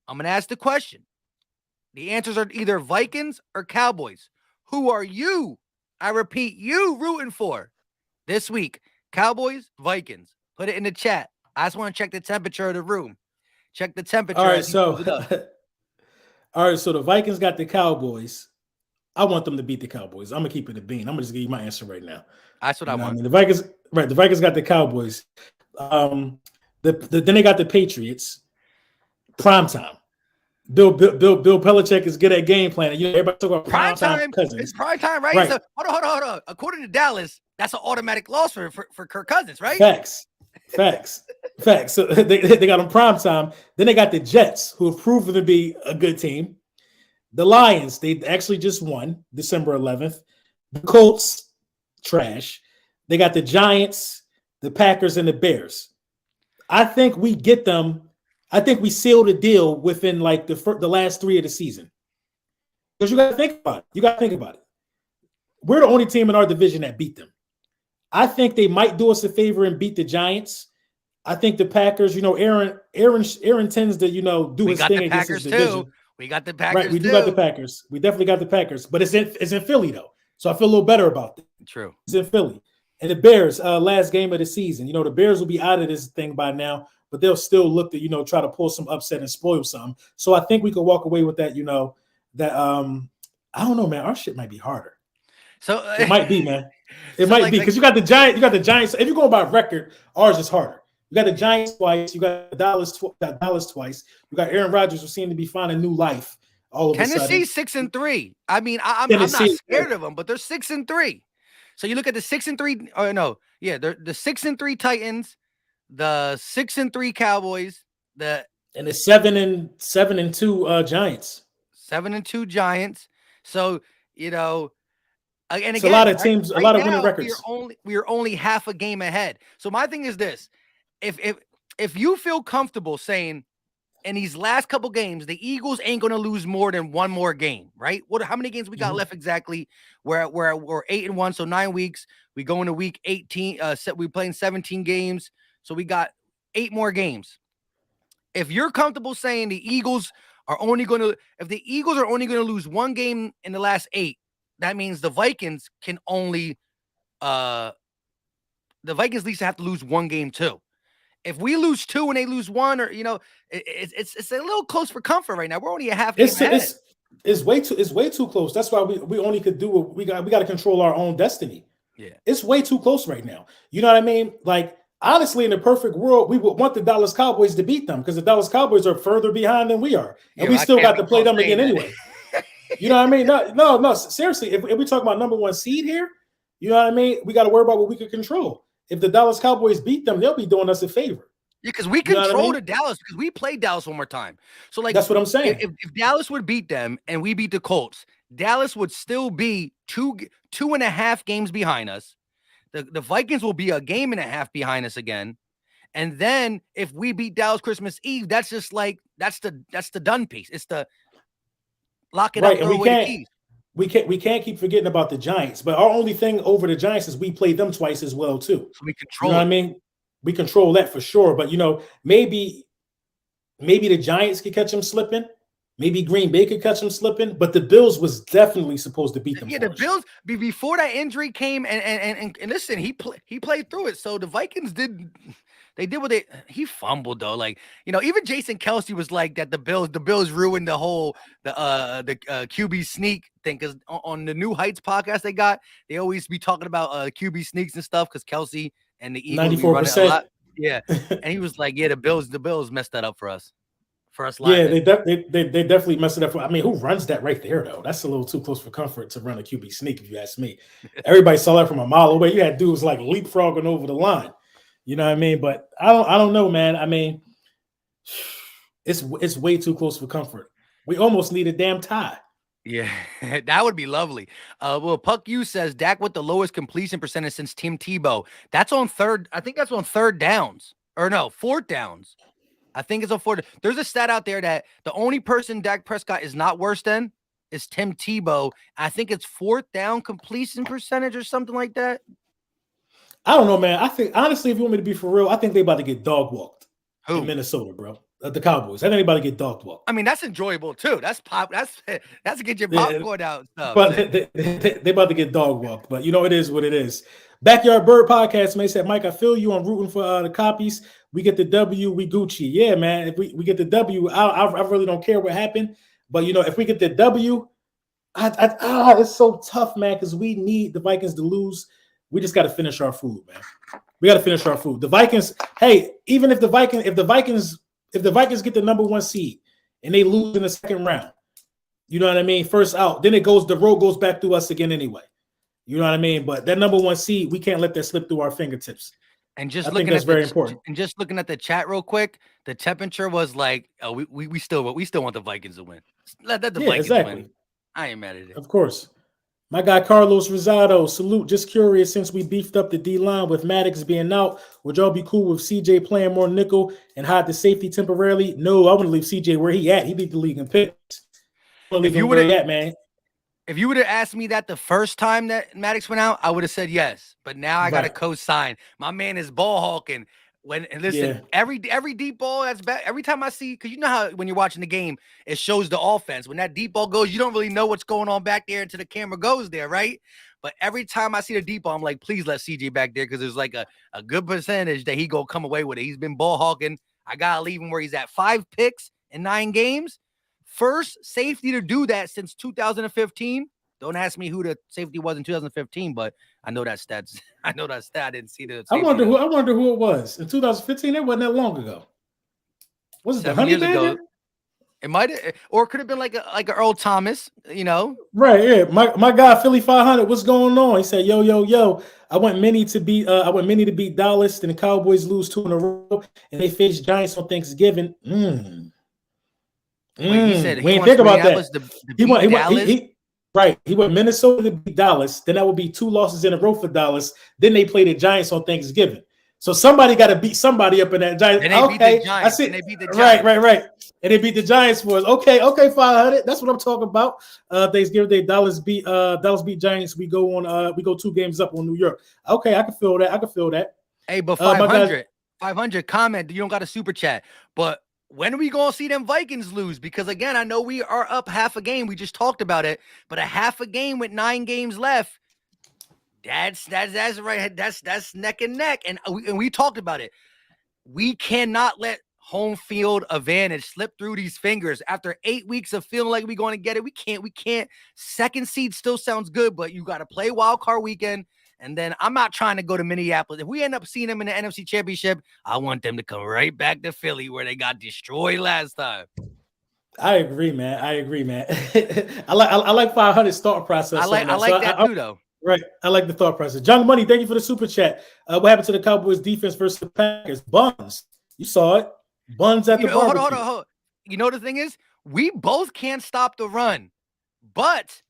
I'm going to ask the question. The answers are either Vikings or Cowboys. Who are you? I repeat, you rooting for this week? Cowboys, Vikings. Put it in the chat. I just want to check the temperature of the room. Check the temperature. All right, so the Vikings got the Cowboys. I want them to beat the Cowboys. I'm gonna keep it a bean. I'm gonna just give you my answer right now. That's what I want. I mean, the Vikings got the Cowboys. Then they got the Patriots. Prime time. Bill Belichick is good at game planning. Everybody talk about prime time Cousins. It's prime time, right? So, hold on. According to Dallas, that's an automatic loss for Kirk Cousins, right? Facts. So they got on prime time. Then they got the Jets, who have proven to be a good team. The Lions, they actually just won December 11th. The Colts, trash. They got the Giants, the Packers, and the Bears. I think we get them. I think we seal the deal within like the last 3 of the season. Because you got to think about it. We're the only team in our division that beat them. I think they might do us a favor and beat the Giants. I think the Packers, Aaron tends to, do his thing against his division. We got the Packers. Right, we do got the Packers. We definitely got the Packers, but it's in Philly though, so I feel a little better about that. True. It's in Philly, and the Bears, last game of the season. The Bears will be out of this thing by now, but they'll still look to try to pull some upset and spoil some. So I think we could walk away with that. I don't know, man. Our shit might be harder. So it might be, man. It might be because you got the Giants. If you go by record, ours is harder. You got the Giants twice. You got Dallas twice. You got Aaron Rodgers, who seemed to be finding new life all of a sudden. Tennessee 6-3. I mean, I'm not scared of them, but they're 6-3. So you look at the 6-3. Oh no, yeah, they're the 6-3 Titans, the 6-3 Cowboys, and the 7-2 Giants. 7-2 Giants. So and again, it's a lot of teams, a lot of winning records. We are only half a game ahead. So my thing is this: if you feel comfortable saying in these last couple games, the Eagles ain't going to lose more than one more game, right? How many games we got left exactly? We're 8-1, so 9 weeks. We go into week 18. We're playing 17 games, so we got 8 more games. If you're comfortable saying the Eagles are only going to lose one game in the last 8, that means the Vikings can only the Vikings at least have to lose one game too. If we lose 2 and they lose 1, or it's a little close for comfort right now. We're only a half game ahead. It's way too close. That's why we only could do what we got to control our own destiny. Yeah, it's way too close right now. You know what I mean? Like, honestly, in the perfect world, we would want the Dallas Cowboys to beat them because the Dallas Cowboys are further behind than we are, and we still got to play them again anyway. You know what I mean? No. Seriously, if we talk about number 1 seed here, you know what I mean? We got to worry about what we can control. If the Dallas Cowboys beat them, they'll be doing us a favor. Yeah, because we You know what I controlled mean? Dallas because we played Dallas one more time. So like That's what I'm saying. if Dallas would beat them and we beat the Colts, Dallas would still be 2.5 games behind us. The Vikings will be a game and a half behind us again. And then if we beat Dallas Christmas Eve, that's just like that's the done piece. It's the lock it Right, up, and throw away the keys. we can't keep forgetting about the Giants. But our only thing over the Giants is we played them twice as well too. So we You know control what I it. mean? We control that for sure. But maybe the Giants could catch them slipping. Maybe Green Bay could catch them slipping. But the Bills was definitely supposed to beat them. Yeah, the Bills before that injury came and listen, he played through it. So the Vikings did what he fumbled though. Like, even Jason Kelsey was like that the Bills ruined the whole the QB sneak thing because on the New Heights podcast they always be talking about QB sneaks and stuff because Kelsey and the Eagles be running a lot. Yeah. And he was like, yeah, the Bills messed that up for us. Yeah, they definitely messed it up. I mean, who runs that right there though? That's a little too close for comfort to run a QB sneak, if you ask me. Everybody saw that from a mile away. You had dudes like leapfrogging over the line. You know what I mean? But I don't know, man. I mean, it's way too close for comfort. We almost need a damn tie. Yeah, that would be lovely. Well, Puck U says Dak with the lowest completion percentage since Tim Tebow. That's on third. I think that's on third downs or no, fourth downs. I think it's on fourth. There's a stat out there that the only person Dak Prescott is not worse than is Tim Tebow. I think it's fourth down completion percentage or something like that. I don't know, man. I think honestly, if you want me to be for real, I think they about to get dog walked in Minnesota, bro. The Cowboys. I think they about to get dog walked. I mean, that's enjoyable too. That's to get your popcorn out. Stuff. But they about to get dog walked. But it is what it is. Backyard Bird Podcast, man, said, Mike, I feel you. I'm rooting for the Copies. We get the W, we Gucci. Yeah, man. If we get the W, I really don't care what happened. But if we get the W, it's so tough, man, because we need the Vikings to lose. We just got to finish our food, man. We got to finish our food. The Vikings, hey, even if the Vikings get the number 1 seed and they lose in the second round, you know what I mean? First out, then the road goes back through us again anyway. You know what I mean? But that number 1 seed, we can't let that slip through our fingertips. And just looking at very important. And just looking at the chat real quick, the temperature was like, oh, we still want the Vikings to win. Let the Vikings win. I ain't mad at it. Of course. My guy Carlos Rosado, salute. Just curious, since we beefed up the D-line with Maddox being out, would y'all be cool with CJ playing more nickel and hide the safety temporarily? No, I want to leave CJ where he at. He beat the league in picks. If you would have asked me that the first time that Maddox went out, I would have said yes. But now I got to co-sign. My man is ball hawking. Every deep ball that's back. Every time I see, because you know how when you're watching the game, it shows the offense. When that deep ball goes, you don't really know what's going on back there until the camera goes there, right? But every time I see the deep ball, I'm like, please let CJ back there because there's like a good percentage that he gonna come away with it. He's been ball hawking. I gotta leave him where he's at. 5 picks in 9 games. First safety to do that since 2015. Don't ask me who the safety was in 2015, but I know that stat. I didn't see the. I wonder who it was in 2015. It wasn't that long ago. Was it 7 years ago? It might have, or it could have been like a Earl Thomas. Right? Yeah, my guy Philly 500. What's going on? He said, yo. I want many to beat Dallas, and the Cowboys lose 2 in a row, and they face Giants on Thanksgiving. Wait, he said we ain't think about that. He went Minnesota to beat Dallas. Then that would be 2 losses in a row for Dallas. Then they play the Giants on Thanksgiving. So somebody got to beat somebody up in that Giants. And they beat the Giants. I see. And they beat the Giants. Right. And they beat the Giants for us. Okay, 500. That's what I'm talking about. Thanksgiving Day, Dallas beat Giants. We go 2 games up on New York. Okay, I can feel that. Hey, but 500 comment. You don't got a super chat, but. When are we going to see them Vikings lose? Because, again, I know we are up half a game. We just talked about it. But a half a game with 9 games left, that's right. That's neck and neck. And we talked about it. We cannot let home field advantage slip through these fingers. After 8 weeks of feeling like we're going to get it, we can't. Second seed still sounds good, but you got to play wild card weekend. And then I'm not trying to go to Minneapolis. If we end up seeing them in the NFC Championship, I want them to come right back to Philly where they got destroyed last time. I agree, man. I like 500's thought process. I like that too, though. Right. I like the thought process. John Money, thank you for the super chat. What happened to the Cowboys defense versus the Packers? Bums. You saw it. Buns at the barbecue. Hold on. You know the thing is, we both can't stop the run, but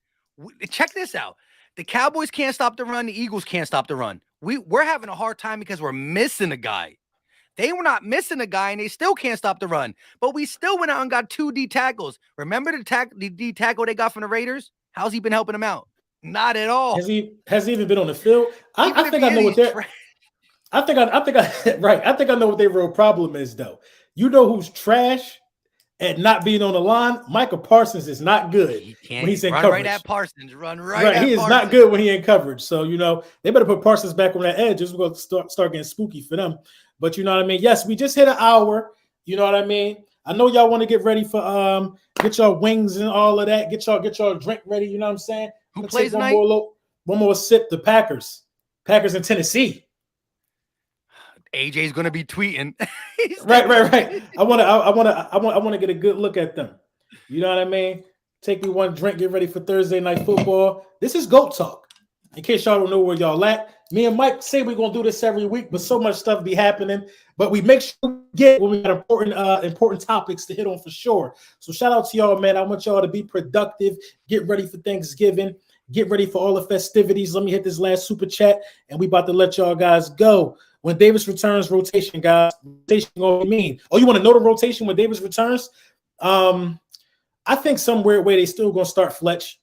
check this out. The Cowboys can't stop the run. The Eagles can't stop the run. We're having a hard time because we're missing a guy. They were not missing a guy, and they still can't stop the run. But we still went out and got 2 D tackles. Remember the D tackle they got from the Raiders? How's he been helping them out? Not at all. Has he even been on the field? I think I know what they're. I think I know what their real problem is, though. You know who's trash at not being on the line? Michael Parsons is not good when he's in coverage. Right at Parsons. Run right at He is Parsons. not good when he's in coverage. So, they better put Parsons back on that edge. It's going to start getting spooky for them. But you know what I mean? Yes, we just hit an hour. You know what I mean? I know y'all want to get ready for get your wings and all of that. Get y'all drink ready. You know what I'm saying? Who plays tonight? One more sip. The Packers in Tennessee. AJ's gonna be tweeting. Right. I want to get a good look at them. You know what I mean? Take me one drink. Get ready for Thursday night football. This is GOAT Talk. In case y'all don't know where y'all at, me and Mike say we're gonna do this every week, but so much stuff be happening. But we make sure we get when we got important topics to hit on for sure. So shout out to y'all, man. I want y'all to be productive. Get ready for Thanksgiving. Get ready for all the festivities. Let me hit this last super chat, and we about to let y'all guys go. When Davis returns, rotation, guys. Rotation gonna mean. Oh, you want to know the rotation when Davis returns? I think some weird way they still gonna start Fletch.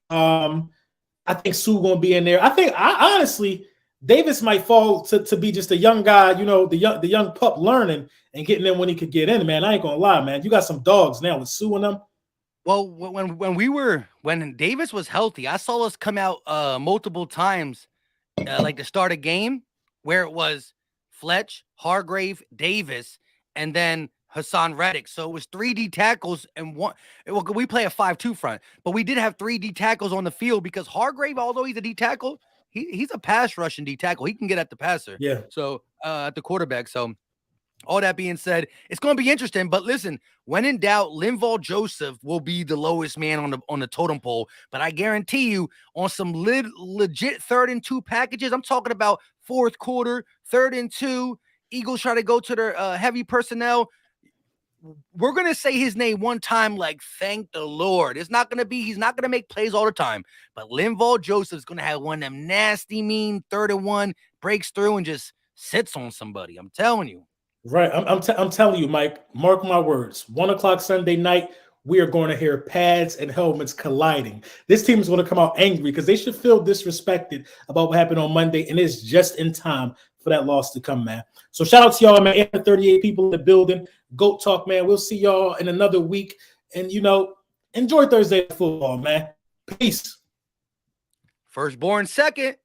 I think Suh gonna be in there. I honestly, Davis might fall to be just a young guy, the young pup learning and getting in when he could get in, man. I ain't gonna lie, man. You got some dogs now with Suh in them. Well, when Davis was healthy, I saw us come out multiple times, like to start a game where it was Fletch, Hargrave, Davis, and then Hassan Reddick. So it was 3 D tackles and one. Well, we play a 5-2 front, but we did have 3 D tackles on the field because Hargrave, although he's a D tackle, he's a pass rushing D tackle. He can get at the passer. Yeah. So at the quarterback. So all that being said, it's going to be interesting. But listen, when in doubt, Linval Joseph will be the lowest man on the totem pole. But I guarantee you, on some legit 3rd and 2 packages, I'm talking about 4th quarter, 3rd and 2. Eagles try to go to their heavy personnel. We're going to say his name one time, like, thank the Lord. He's not going to make plays all the time, but Linval Joseph's going to have one of them nasty, mean 3rd and 1, breaks through and just sits on somebody. I'm telling you. Right. I'm telling you, Mike, mark my words. 1:00 Sunday night, we are going to hear pads and helmets colliding. This team is going to come out angry because they should feel disrespected about what happened on Monday, and it's just in time for that loss to come, man. So shout out to y'all, man. 38 people in the building. GOAT Talk, man. We'll see y'all in another week. And, enjoy Thursday football, man. Peace. Firstborn second.